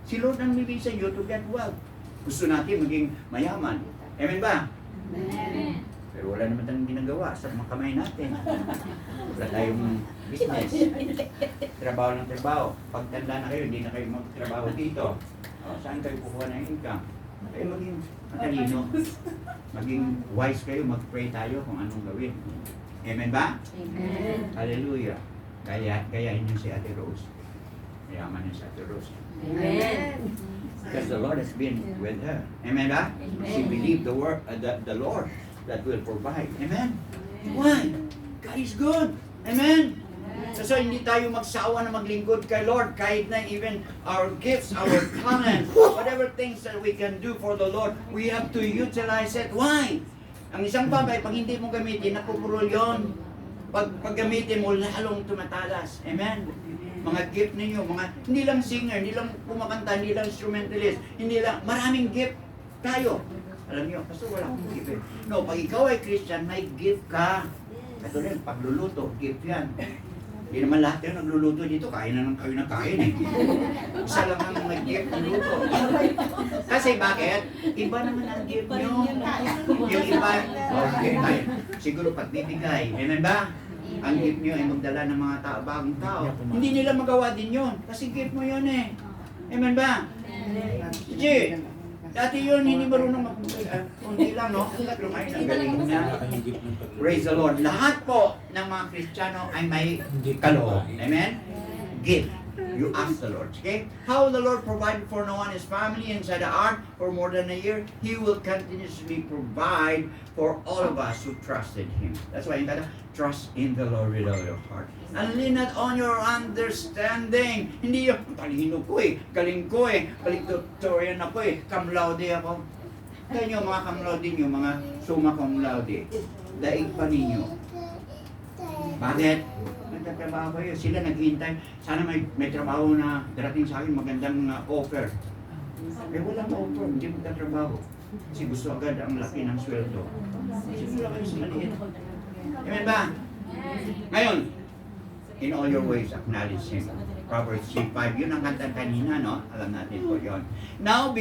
Si Lord ang bibigay sa iyo to get wealth. Gusto natin maging mayaman. Amen ba? Amen. Pero wala naman tayong ginagawa sa mga kamay natin. Wala tayong business. Trabaho ng trabaho. Pagtanda na kayo, hindi na kayo magtrabaho dito. Saan kayo kukuha ng income? Kayo maging matalino. Maging wise kayo, mag-pray tayo kung anong gawin. Amen ba? Amen. Hallelujah. Gayahin niyo si Ate Rose. Mayaman niyo si Ate Rose. Amen. Because the Lord has been with her. Amen ba? She believed the word, the Lord that will provide. Amen? Why? God is good. Amen? So hindi tayo magsawa na maglingkod kay Lord kahit na even our gifts, our talent, whatever things that we can do for the Lord, we have to utilize it. Why? Ang isang bagay, pag hindi mo gamitin, napupurol yun. Pag gamitin mo, lalong tumatalas. Amen? Mga gift ninyo, hindi lang singer, hindi lang kumakanta, hindi lang instrumentalist, hindi lang, maraming gift tayo. Alam niyo, kasi wala akong gift eh. No, pag ikaw ay Christian, may gift ka. Katulad, pagluluto, gift yan. Hindi naman lahat yung nagluluto dito, kain na lang kayo ng kain eh. Isa lang ang nag-gift ng luto. Kasi bakit? Iba naman ang gift nyo. Yung iba, okay, tayo. Siguro pagbibigay. Amen ba? Ang gift nyo ay magdala ng mga bagong tao. Hindi nila magawa din yun. Kasi gift mo yun eh. Amen ba? Sige. Dati yun, hindi marunong kundi lang, no? Pero ngayon, ang galing na. Praise the Lord. Lahat po ng mga Kristiyano ay may kaloob. Amen? Gift. You ask the Lord. Okay? How the Lord provided for Noah and his family inside the ark for more than a year, He will continuously provide for all of us who trusted Him. That's why you gotta trust in the Lord with all your heart. And lean not on your understanding. Hindi yung, talino ko eh, galing ko eh, valedictorian ako eh, cum laude ako. Kaya nyo mga cum laude nyo, mga summa cum laude, daig pa ninyo. Bakit? Nagtatrabaho kayo. Sila naghihintay. Sana may trabaho na darating sa akin, magandang offer. Eh walang offer, hindi magtatrabaho. Kasi gusto agad ang laki ng sweldo. Siguro kayo sa maliit. Amen ba? Ngayon, in all your ways, acknowledge Him. Proverbs 3:5. Yun ang kanta kanina, no? Alam natin po yun. Now,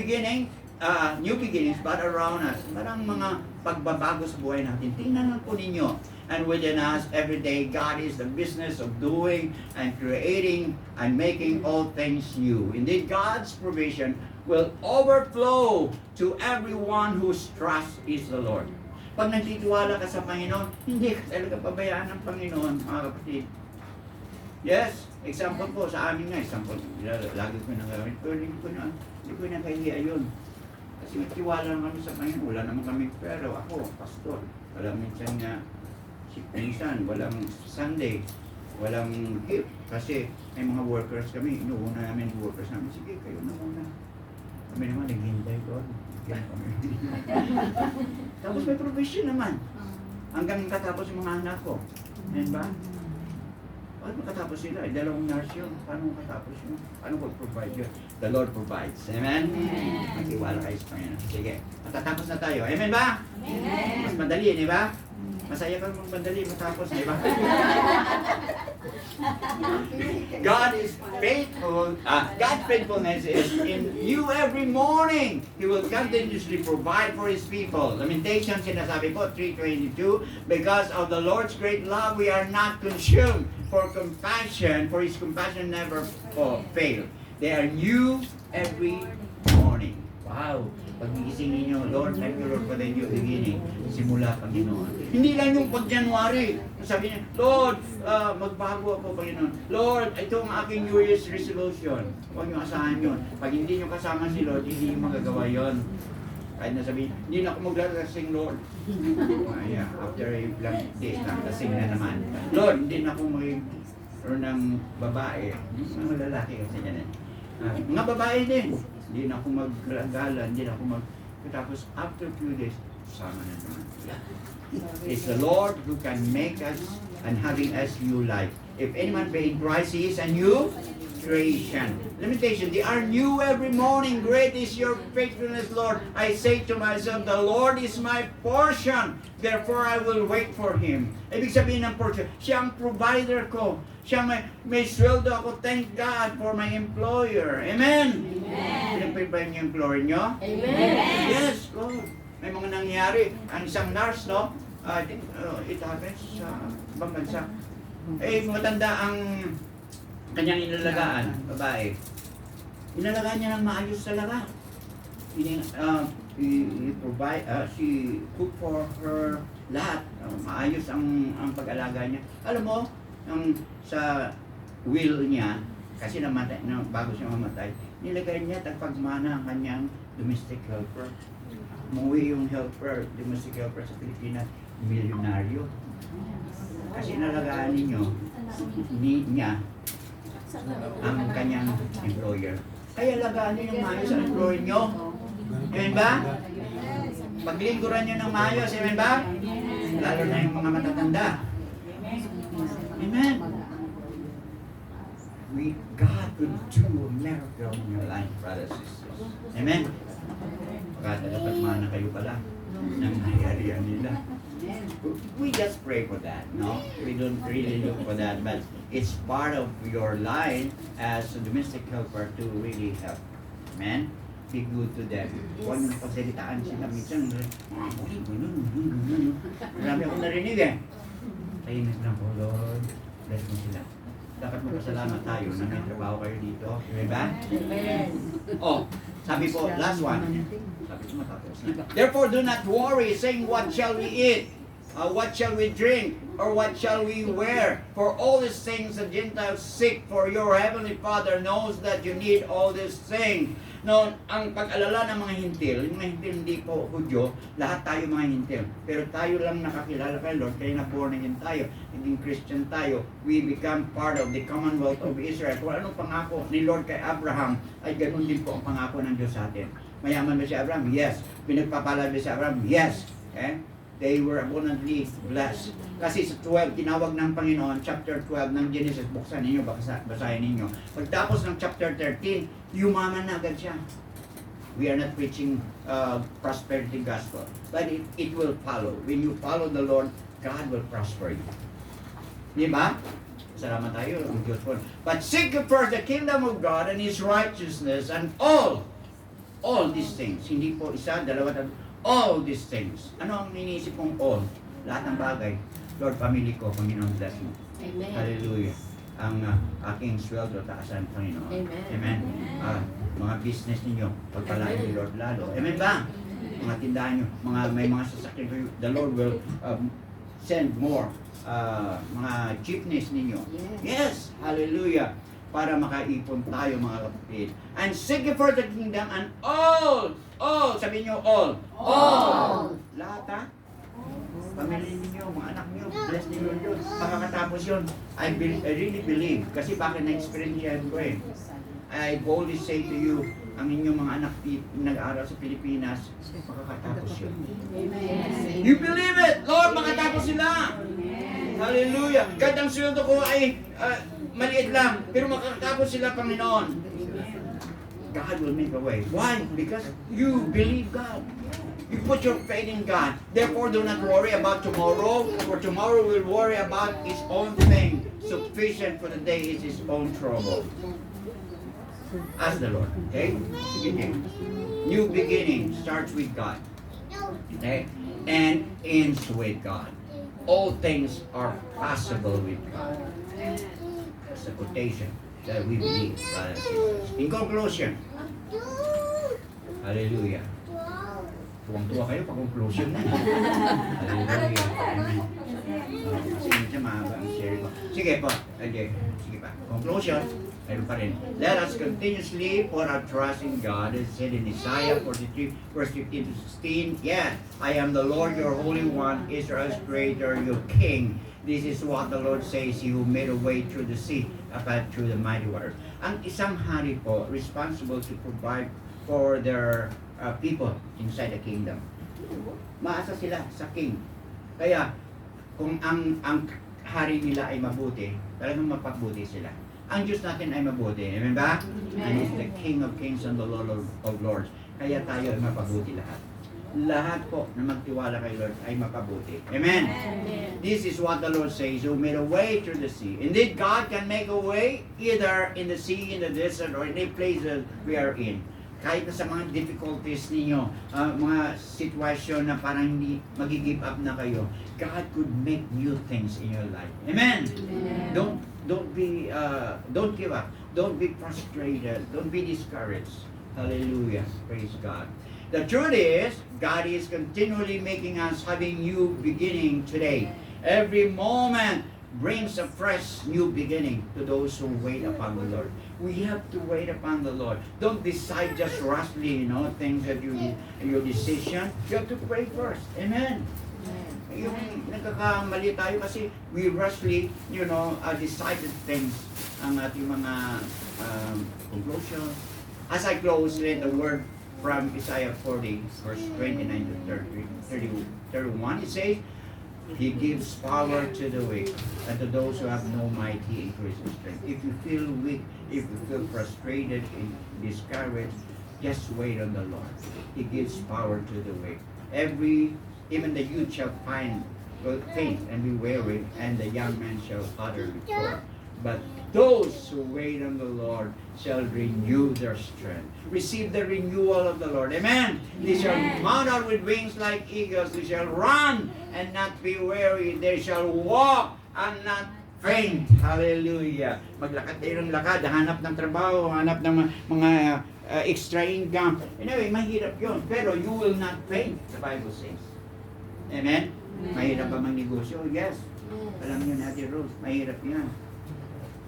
new beginnings, but around us. Parang mga pagbabago sa buhay natin. Tingnan lang po ninyo. And within us, every day, God is the business of doing and creating and making all things new. Indeed, God's provision will overflow to everyone whose trust is the Lord. Pag nagtitiwala ka sa Panginoon, hindi ka talaga pabayaan ng Panginoon, mga kapatid. Yes, example po sa amin nga, example, lagi ko nagagamit, pero hindi ko nakahiya yun. Kasi nagtiwala lang kami sa Panginoon, wala naman kami, pero ako, pastor, wala minsan nga, minsan, walang Sunday, walang gift, kasi may mga workers kami, inuuna namin yung workers namin, sige, kayo na muna. Kami naman, naghihintay doon. Tapos may provision naman. Hanggang katapos yung mga anak ko. Amen ba? Paano makatapos sila? Dalawang nurse yun. Paano makatapos yun? Paano mag-provide yun? The Lord provides. Amen? Magtiwala kayo sa Panginoon. Sige. Matatapos na tayo. Amen ba? Amen. Mas madali, di ba? Masaya ka mong madali matapos, di ba? God is faithful. God's faithfulness is in you every morning. He will continuously provide for His people. Lamentations, sinasabi po, 3:22. Because of the Lord's great love, we are not consumed. For His compassion never fail. They are new every morning. Wow! Pag-iising ninyo, Lord, thank you Lord for the new beginning. Simula, Panginoon. Hindi lang yung pag-January. Sabi niya, Lord, magbago ako, Panginoon. Lord, ito ang aking New Year's resolution. Huwag niyo asahan yun. Pag hindi niyo kasama si Lord, hindi niyo magagawa yun. Kahit nasabihin, hindi na ako maglalasing, Lord. After a lang days na, lasing na naman. Lord, hindi na ako magkaroon ng babae. Mga lalaki kasi yan eh. Mga babae din. Hindi na ako maggala, hindi na ako tapos after a few days, sama na naman. It's the Lord who can make us and having us new life. If anyone be in Christ, he is a new creation. Limitation, they are new every morning. Great is your faithfulness, Lord. I say to myself, the Lord is my portion. Therefore, I will wait for Him. Ibig sabihin ng portion, siya ang provider ko. Siya may sweldo ako. Thank God for my employer. Amen? Amen. Pinag-provide niyo yung employer niyo? Amen. Yes, Lord. May mga nangyari. Ang isang nurse, no? I think it happens sa ibang bansa. Matanda ang kanyang inalagaan, babae. Inalagaan niya ng maayos talaga. She cook for her lahat. Maayos ang pag-alaga niya. Alam mo, sa will niya, kasi namatay, bago siya mamatay, nilagay niya tagpagmana ang kanyang domestic helper. umuwi yung helper, domestic helper sa Pilipinas, milyonaryo. Kasi nalagaan niya ang kanyang employer. Kaya lagaan niyo ng maayos ang employer niyo. Amen ba? Paglingkuran niyo ng maayos, amen ba? Lalo na yung mga matatanda. Amen. God will do a miracle in your life, brothers and sisters. Amen. Pagkata dapat mana kayo pala ng hayarian nila. We just pray for that, no? We don't really look for that, but it's part of your life as a domestic helper to really help. Amen? Be good to them. Huwag mo napagsalitaan sila minsan. Marami akong narinig eh. Tahimik lang po, Lord. Bless mo sila. Dapat magpasalamat tayo na may trabaho kayo dito. Diba? Oh, sabi po, last one. Sabi ko matapos na. Therefore, do not worry, saying, what shall we eat? What shall we drink? Or what shall we wear? For all these things the Gentiles seek, for your heavenly Father knows that you need all these things. No, ang pag-alala ng mga hintil, yung mga hintil hindi po Hudyo, lahat tayo mga hintil. Pero tayo lang nakakilala kay Lord, kaya na-born again tayo, naging Christian tayo. We become part of the Commonwealth of Israel. Kung anong pangako ni Lord kay Abraham, ay ganun din po ang pangako ng Diyos sa atin. Mayaman ba si Abraham? Yes. Pinagpapalad ba si Abraham? Yes. Okay? They were abundantly blessed. Kasi sa 12, tinawag ng Panginoon, chapter 12 ng Genesis, buksan ninyo, basahin ninyo. Pagtapos ng chapter 13, yumaman na agad siya. We are not preaching prosperity gospel, but it will follow. When you follow the Lord, God will prosper you. Di ba? Salamat tayo, ang Diyos po. But seek first the kingdom of God and His righteousness, and all these things, hindi po isa, dalawa, all these things. Ano ang iniisip kong all? Lahat ng bagay. Lord, family ko, Panginoon, bless mo. Amen. Hallelujah. Ang aking sweldo, taasan, Panginoon. Amen. Amen. Mga business ninyo, pagpalain ni Lord lalo. Amen ba? Mga tindahan nyo, may mga sasakyan kayo, the Lord will send more mga jeepneys ninyo. Yes. Hallelujah. Para makaipon tayo, mga kapatid. And seek ye first the kingdom and all, sabihin nyo all. Lahat ha? Pamilya ninyo, mga anak niyo, bless ninyo yun. Makakatapos yun. I really believe. Kasi bakit na-experience yan ko eh. I boldly say to you, ang inyong mga anak nag-aaral sa Pilipinas, makakatapos yun. You believe it! Lord, makatapos sila! Hallelujah! Kahit ang sweldo ko ay maliit lang, pero makakatapos sila, Panginoon. God will make a way. Why? Because you believe God. You put your faith in God. Therefore, do not worry about tomorrow, for tomorrow will worry about its own thing. Sufficient for the day is its own trouble. Ask the Lord. Okay? New beginning starts with God. Okay? And ends with God. All things are possible with God. That's a quotation that we believe, brothers and sisters. In conclusion, hallelujah. Tuwang-tuwa kayo pag conclusion na. Hallelujah. Amen. Kasi minsan mahaba ang share ko. Sige po. Sige pa. Conclusion. Meron pa rin. Let us continuously put our trust in God. It said in Isaiah 43, verse 15 to 16, yeah, I am the Lord, your Holy One, Israel's Creator, your King. This is what the Lord says, He who made a way through the sea, a path through the mighty waters. Ang isang hari po, responsible to provide for their people inside the kingdom. Maasa sila sa king. Kaya, kung ang hari nila ay mabuti, talagang mapabuti sila. Ang Diyos natin ay mabuti. Amen ba? And He's the King of Kings and the Lord of Lords. Kaya tayo ay mapabuti lahat. Lahat po na magtiwala kay Lord ay mapabuti. Amen? This is what the Lord says, who made a way through the sea. Indeed, God can make a way either in the sea, in the desert, or in any place that we are in. Kahit na sa mga difficulties ninyo, mga sitwasyon na parang hindi mag-give up na kayo, God could make new things in your life. Amen? Don't give up. Don't be frustrated. Don't be discouraged. Hallelujah. Praise God. The truth is, God is continually making us having new beginning today. Every moment, brings a fresh new beginning to those who wait upon the Lord. We have to wait upon the Lord. Don't decide just rashly, things that your decision. You have to pray first. Amen. Yung nagkakamali tayo kasi we rashly, decided things ang ating mga conclusion. As I close, read the word from Isaiah 40, verse 29 to 31. It says, He gives power to the weak, and to those who have no might, He increases strength. If you feel weak, if you feel frustrated and discouraged, just wait on the Lord. He gives power to the weak. Even the youth shall faint and be weary, and the young man shall utterly fall. But those who wait on the Lord shall renew their strength. Receive the renewal of the Lord. Amen. They shall mount out with wings like eagles. They shall run and not be weary. They shall walk and not faint. Hallelujah. Maglakad tayo ng lakad, hanap ng trabaho, hanap ng mga extra income. Anyway, mahirap yun. Pero you will not faint, the Bible says. Amen? Mahirap ba magnegosyo? Yes. Alam niyo natin, Rose, mahirap yan.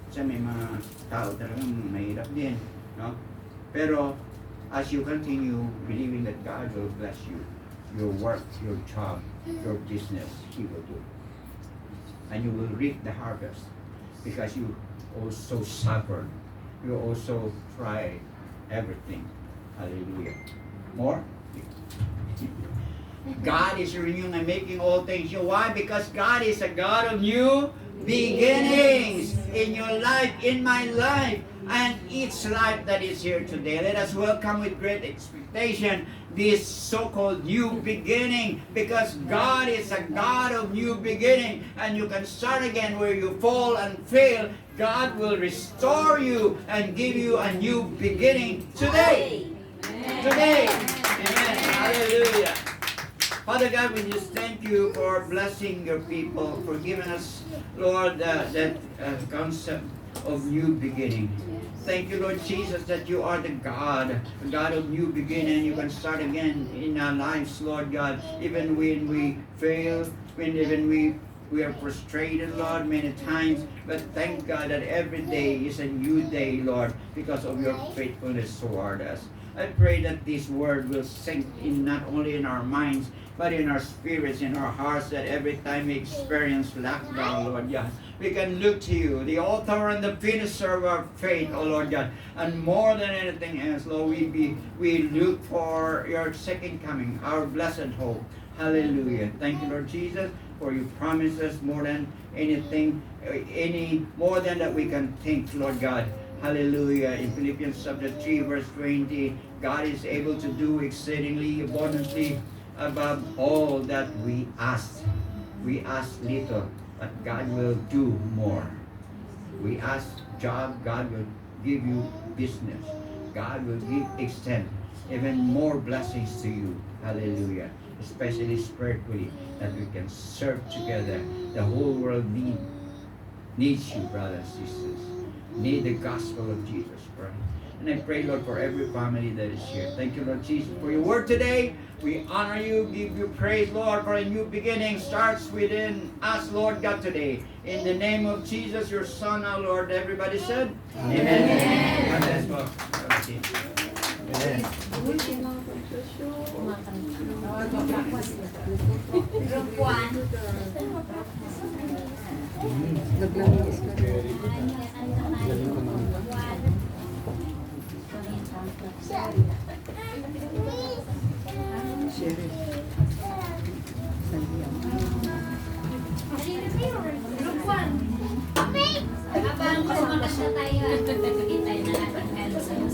Sa may mga tao talagang mahirap din. No? Pero, as you continue believing that God will bless you, your work, your job, your business, He will do. And you will reap the harvest because you also suffered. You also tried everything. Hallelujah. More? God is renewing and making all things new. Why? Because God is a God of new beginnings in your life, in my life, and each life that is here today. Let us welcome with great expectation this so-called new beginning, because God is a God of new beginning, and you can start again where you fall and fail. God will restore you and give you a new beginning today. Today. Amen. Hallelujah. Father God, we just thank you for blessing your people, for giving us, Lord, that concept of new beginning. Thank you, Lord Jesus, that you are the God of new beginning. You can start again in our lives, Lord God, even when we fail, even we are frustrated, Lord, many times. But thank God that every day is a new day, Lord, because of your faithfulness toward us. I pray that this word will sink in not only in our minds, but in our spirits, in our hearts, that every time we experience lockdown, Lord God, we can look to you, the author and the finisher of our faith, oh Lord God. And more than anything else, Lord, we look for your second coming, our blessed hope. Hallelujah. Thank you, Lord Jesus, for you promise us more than anything, more than that we can think, Lord God. Hallelujah. In Philippians chapter 3, verse 20, God is able to do exceedingly abundantly above all that we ask. We ask little, but God will do more. We ask job, God will give you business. God will extend even more blessings to you. Hallelujah. Especially spiritually, that we can serve together. The whole world needs you, brothers and sisters. Need the gospel of Jesus Christ. And I pray, Lord, for every family that is here. Thank you, Lord Jesus, for your word today. We honor you, give you praise, Lord, for a new beginning starts within us, Lord God, today. In the name of Jesus, your Son, our Lord, everybody said, Amen. God bless you. Have a seat. Amen. Group 1. Group 1. Habang kumakas na tayo, hintay na natin kayo sa'yo.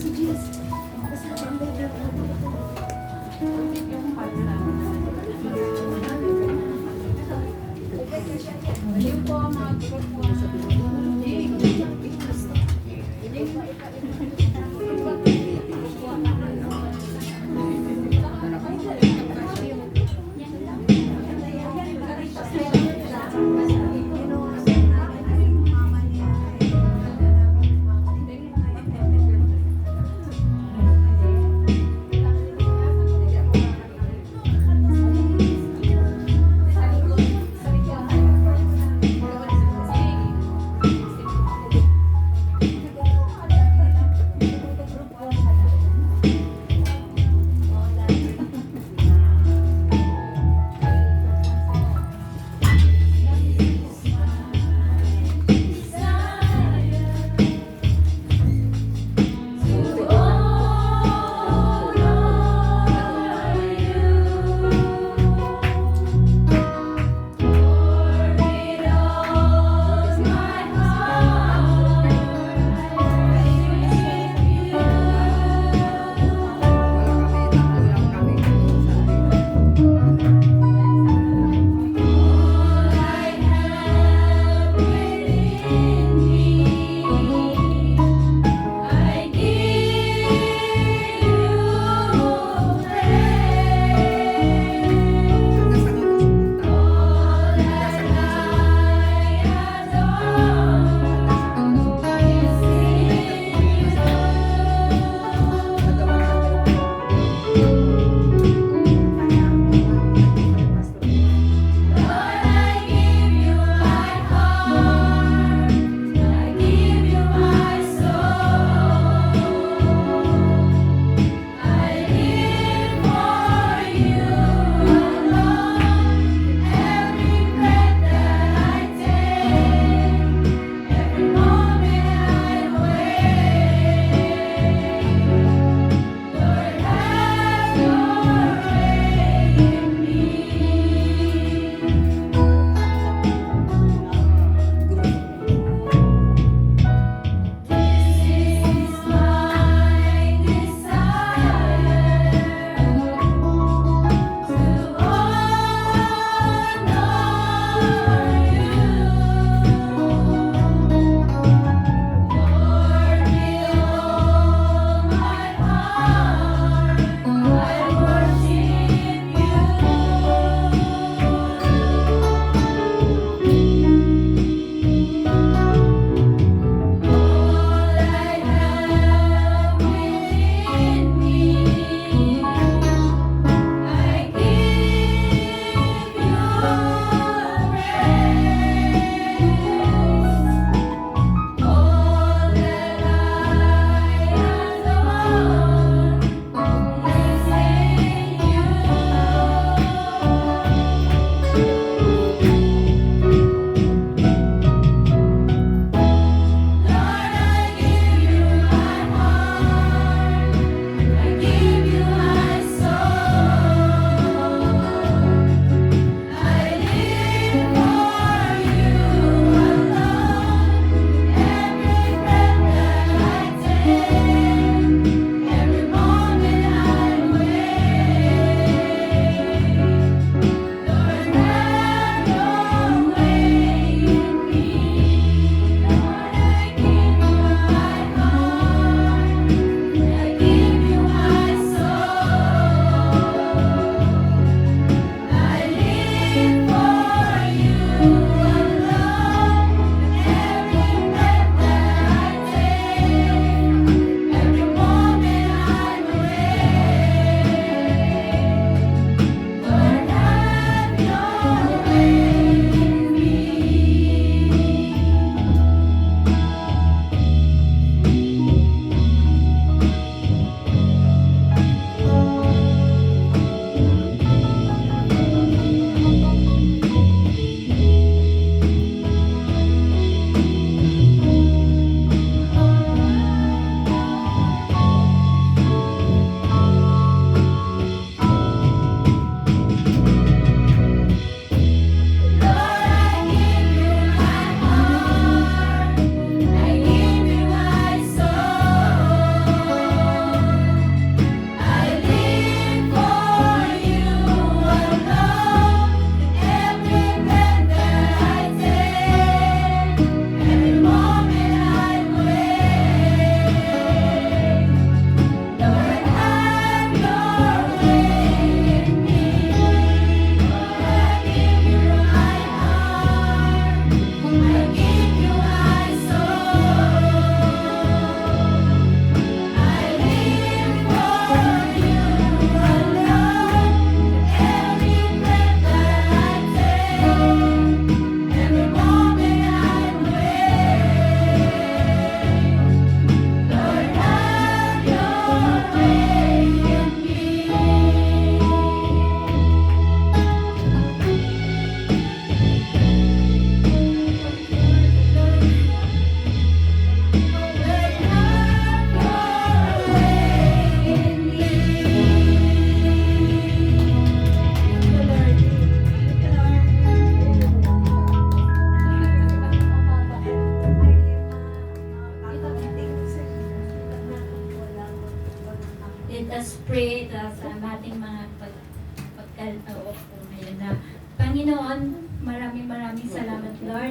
Yung po mga group 1.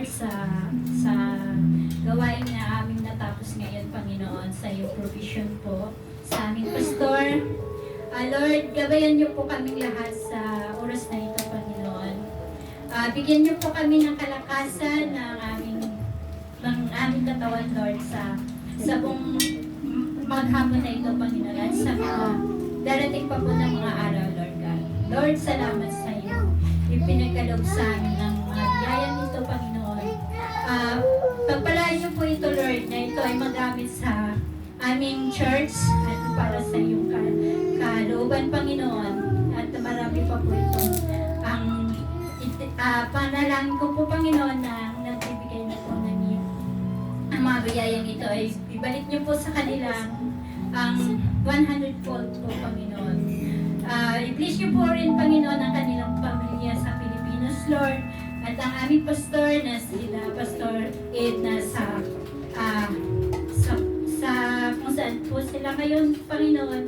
Lord, sa gawain na aming natapos ngayon, Panginoon, sa iyong provision po sa aming pastor. Lord, gabayan niyo po kaming lahat sa oras na ito, Panginoon. Bigyan niyo po kami ng kalakasan ng aming katawan, Lord, sa buong maghapon na ito, Panginoon, at sa mga darating pa po ng mga araw, Lord God. Lord, salamat sa iyo. Ipinagkaloob sa amin ng mga biyayang ito, Panginoon. Pagpalain niyo po ito, Lord, na ito ay magamit sa aming church at para sa iyong kalooban, Panginoon. At marami pa po ito. Panalangin ko po, Panginoon, na nagbibigay na po ng ang mga biyayang ito ay ibalik niyo po sa kanilang ang 100-fold po, Panginoon. I-bless niyo po rin, Panginoon, ang kanilang pamilya sa Pilipinas, Lord. At ang aming pastor na sila, Pastor Ed, na kung saan po sila ngayon, Panginoon.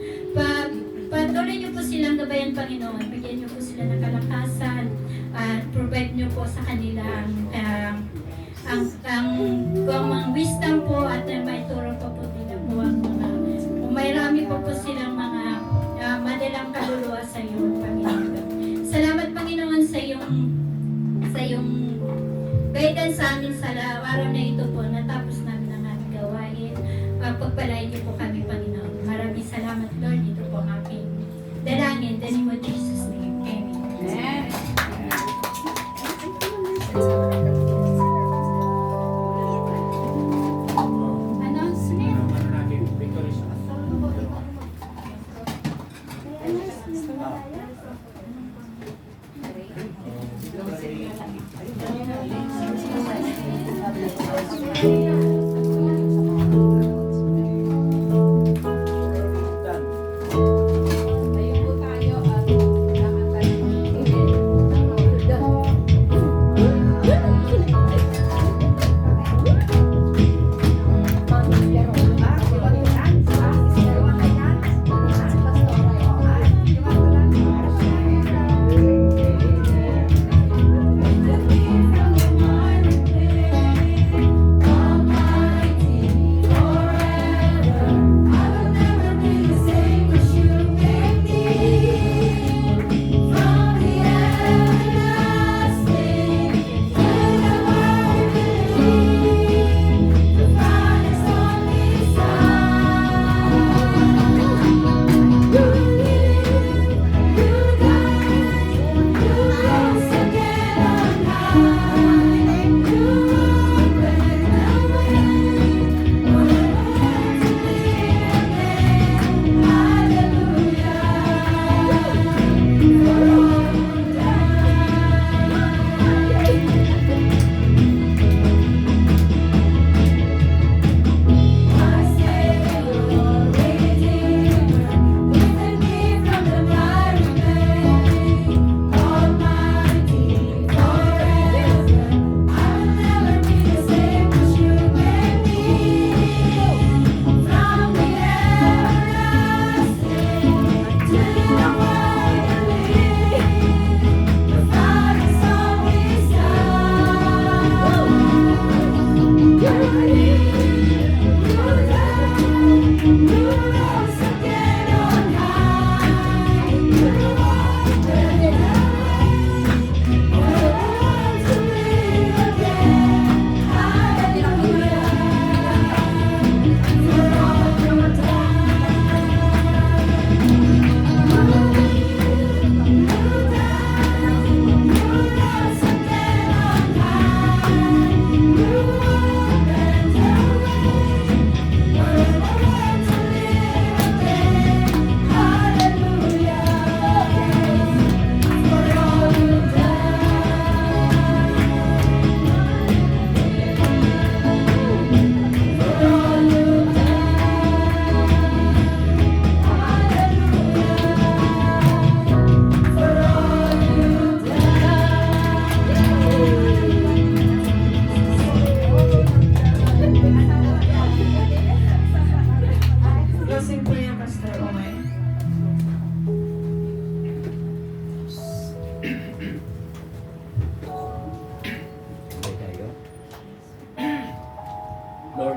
Patuloy niyo po silang gabayan, Panginoon. Bigyan niyo po sila ng kalakasan at provide niyo po sa kanila ang wisdom po at may turo pa po nila po ang mga umayrami po silang mga madalang kaluluwa sa iyo, Panginoon. Salamat, Panginoon, sa iyong guidance sa amin sa araw na ito po. Natapos namin ang aming gawain. Pagpalain niyo po kami, Panginoon. Maraming salamat, Lord. Ito po ang aking dalangin. In the name of Jesus' name. Amen. Tayo po tayo at kailangan tayo Thank you.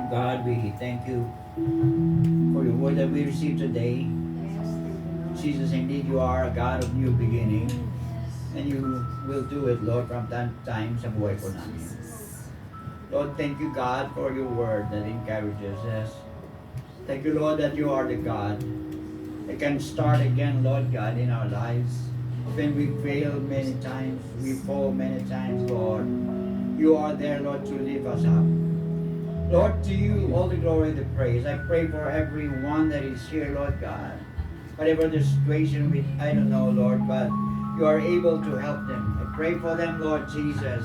of God, we thank you for your word that we received today. Jesus, indeed you are a God of new beginning. And you will do it, Lord, from time to time sa buhay po namin. Lord, thank you, God, for your word that encourages us. Thank you, Lord, that you are the God that can start again, Lord God, in our lives. When we fail many times, we fall many times, Lord, you are there, Lord, to lift us up. Lord, to you all the glory and the praise. I pray for everyone that is here, Lord God. Whatever the situation with, I don't know, Lord, but you are able to help them. I pray for them, Lord Jesus.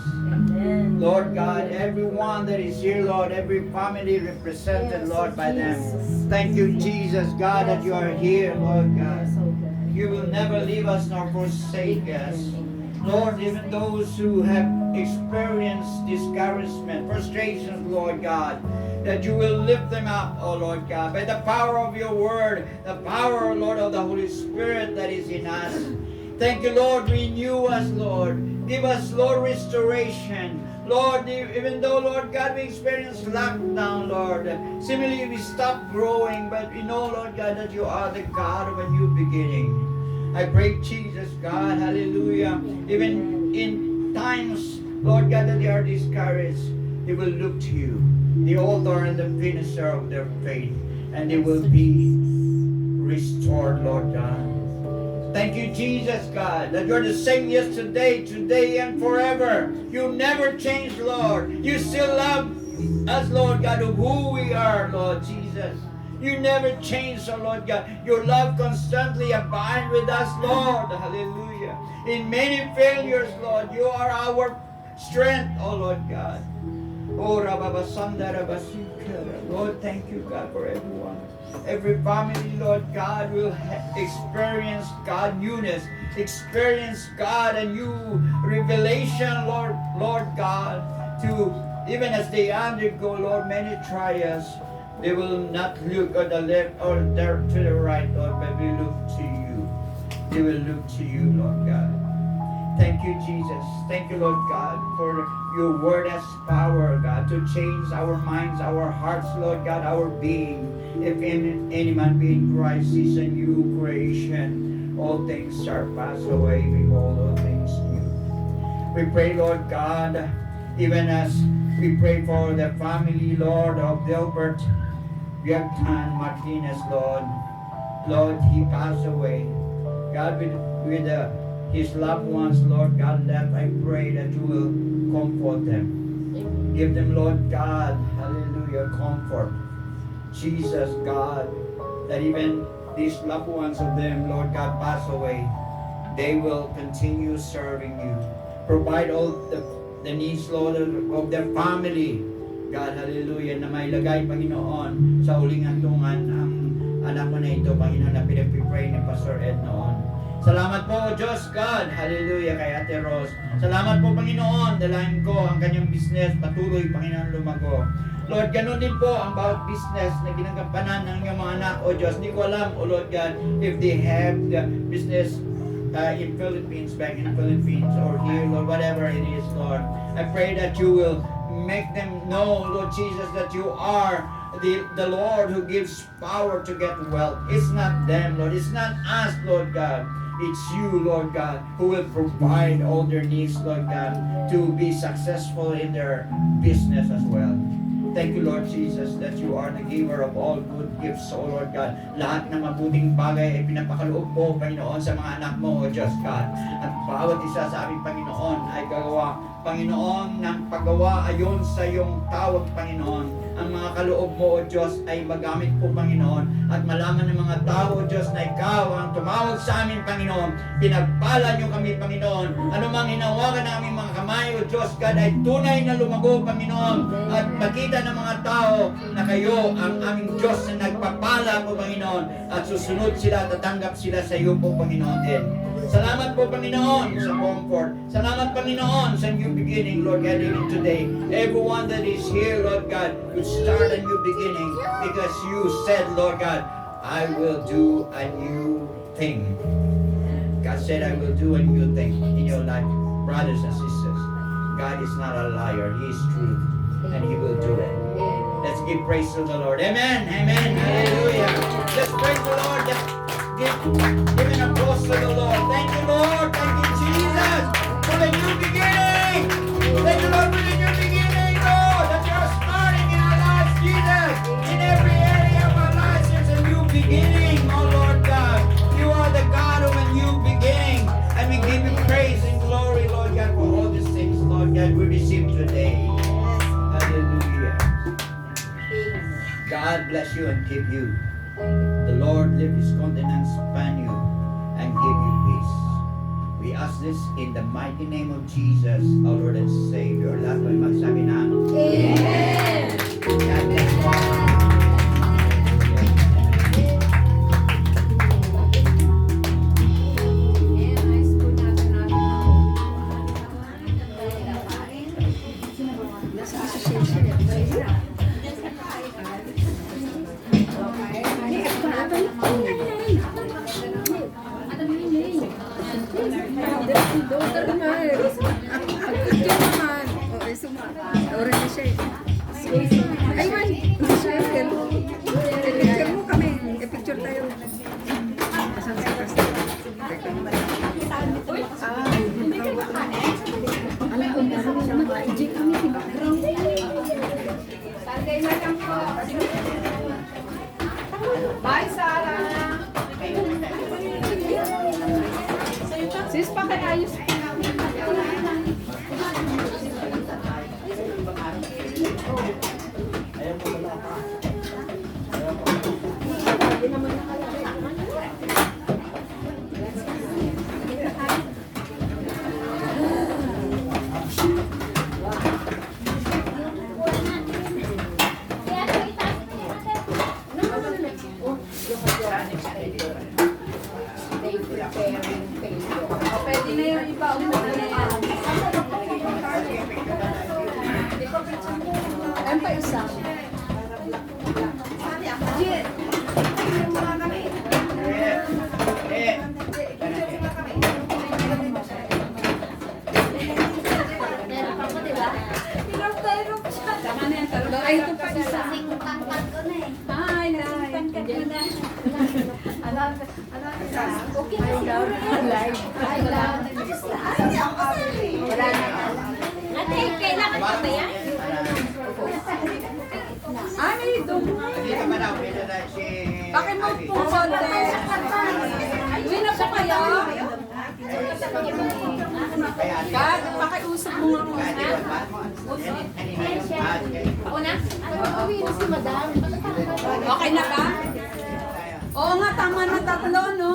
Lord God, everyone that is here, Lord, every family represented, Lord, by them. Thank you, Jesus, God, that you are here, Lord God. You will never leave us nor forsake us. Lord, even those who have experienced discouragement, frustration, Lord God, that you will lift them up, oh Lord God, by the power of your word, the power, Lord, of the Holy Spirit that is in us. Thank you, Lord. Renew us, Lord. Give us, Lord, restoration. Lord, even though, Lord God, we experience lockdown, Lord, similarly we stop growing, but we know, Lord God, that you are the God of a new beginning. I pray, Jesus, God, hallelujah. Even in times, Lord God, that they are discouraged, they will look to you, the author and the finisher of their faith, and they will be restored, Lord God. Thank you, Jesus, God, that you're the same yesterday, today, and forever. You never change, Lord. You still love us, Lord God, of who we are, Lord Jesus. You never change, oh Lord God. Your love constantly abides with us, Lord. Hallelujah. In many failures, Lord, you are our strength, oh Lord God. Oh, Rababasanda, Rabasikara. Lord, thank you, God, for everyone. Every family, Lord God, will experience God newness, experience God a new revelation, Lord God, to even as they undergo, Lord, many trials, they will not look on the left or there to the right, Lord, but we look to you. They will look to you, Lord God. Thank you, Jesus. Thank you, Lord God, for your word has power, God, to change our minds, our hearts, Lord God, our being. If any man be in Christ, is a new creation. All things shall pass away, behold, all things new. We pray, Lord God, even as we pray for the family, Lord, of Delbert Biagtan Martinez, Lord. Lord, he passed away. God, with his loved ones, Lord God, that I pray that you will comfort them. Give them, Lord God, hallelujah, comfort. Jesus, God, that even these loved ones of them, Lord God, pass away, they will continue serving you. Provide all the needs, Lord, of their family. God, hallelujah, na may lagay, Panginoon, sa huling hantungan ang anak mo na ito, Panginoon, na pinag-pray ni Pastor Ed noon. Salamat po, Diyos God, hallelujah, kay Ate Rose. Salamat po, Panginoon, dalahin ko ang kanyang business, patuloy, Panginoon, lumago. Lord, ganun din po ang bawat business na ginagampanan ng inyong mga anak, O Diyos. Hindi ko alam, O Lord God, if they have the business in Philippines, back in Philippines, or here, Lord, whatever it is, Lord. I pray that you will make them know, Lord Jesus, that you are the Lord who gives power to get wealth. It's not them, Lord. It's not us, Lord God. It's you, Lord God, who will provide all their needs, Lord God, to be successful in their business as well. Thank you, Lord Jesus, that you are the giver of all good gifts, O Lord God. Lahat ng mabuting bagay ay pinapakaloob mo, Panginoon, sa mga anak mo, O Diyos God. At bawat isa sa aming Panginoon ay gagawa, Panginoon, ng paggawa ayon sa iyong tawag, Panginoon. Ang mga kaloob mo, O Diyos, ay magamit po, Panginoon. At malaman ng mga tao, O Diyos, na ikaw ang tumawag sa amin, Panginoon. Pinagpala niyo kami, Panginoon. Ano mang hinawakan ng aming mga kamay, O Diyos God, ay tunay na lumago, Panginoon. At makita ng mga tao na kayo ang aming Diyos na nagpapala po, Panginoon. At susunod sila, tatanggap sila sa iyo po, Panginoon din. Salamat po, Panginoon, sa comfort. Salamat, Panginoon, sa new beginning, Lord God, even today. Everyone that is here, Lord God, will start a new beginning because you said, Lord God, I will do a new thing. God said, I will do a new thing in your life, brothers and sisters. God is not a liar. He is true, and He will do it. Let's give praise to the Lord. Amen. Amen. Hallelujah. Let's praise the Lord. Let's give an applause to the Lord. Thank you, Lord. Thank you, Jesus, for the new beginning. Thank you, Lord, for the new beginning, Lord, that you're starting in our lives, Jesus. In every area of our lives, there's a new beginning, oh Lord God. You are the God of a new beginning. And we give you praise and glory, Lord God, for all these things, Lord God, we receive today. Hallelujah. God bless you and keep you. The Lord lift his countenance upon you and give you peace. We ask this in the mighty name of Jesus, our Lord and Savior. Lahat ay magsabi ng Amen. God bless you. Bye, Sarah! Sis, pakiayos. Pwede na yung iba. Ayun pa isa. Tama na yan. Ay, ito pa isa. Hi, Nay. Okay na siguro yan. Ay, wala. Ate, kailangan pa ba yan? Ay, doon. Dito man ako, dito na si Pakimote po konti. Uwi na po kayo. Dad, pakiusap mo nga muna. Una? Uwi na si Madam. Okay na ba? Oo nga, tama na tatlo, no?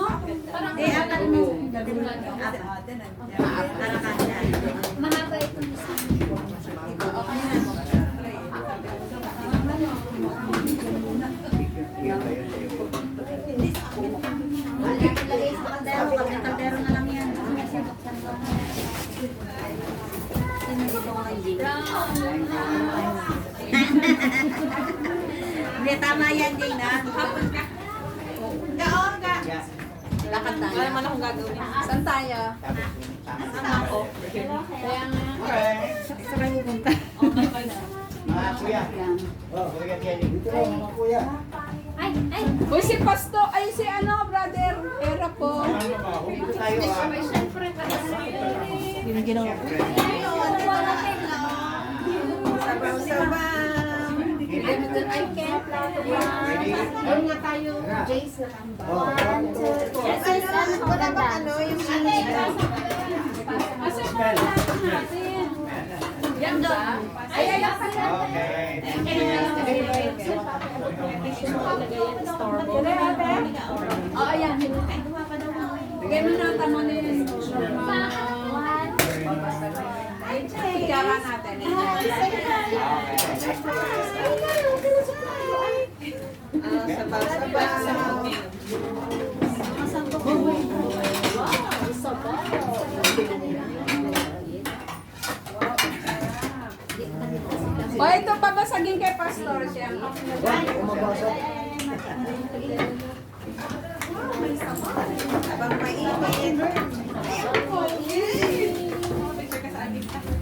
Mahaba itong isa. Lagay sa kaldero. Kaldero na lang yan. Hindi, tama yan, Dina. Lakad tayo. Wala naman akong gagawin. Saan tayo? Saan ako? Kaya nga. Saan kayo pupunta? mga kuya. Oh, kuya Kelly. Dito lang mga kuya. Ay! Uy, si Pasto, ay si ano, brother. Era po. Dito tayo ah. Siyempre, I can't plato ba? Doon nga tayo, Jace na kamba. Yes, yes, ano ko na ba? Yung yan doon. Ay, Okay. Oo, yan. Bigay mo na, tama na yun. Pagkara natin. O, ito babasagin kay Pastor siya. Abang mainit. Picture ka sa akin.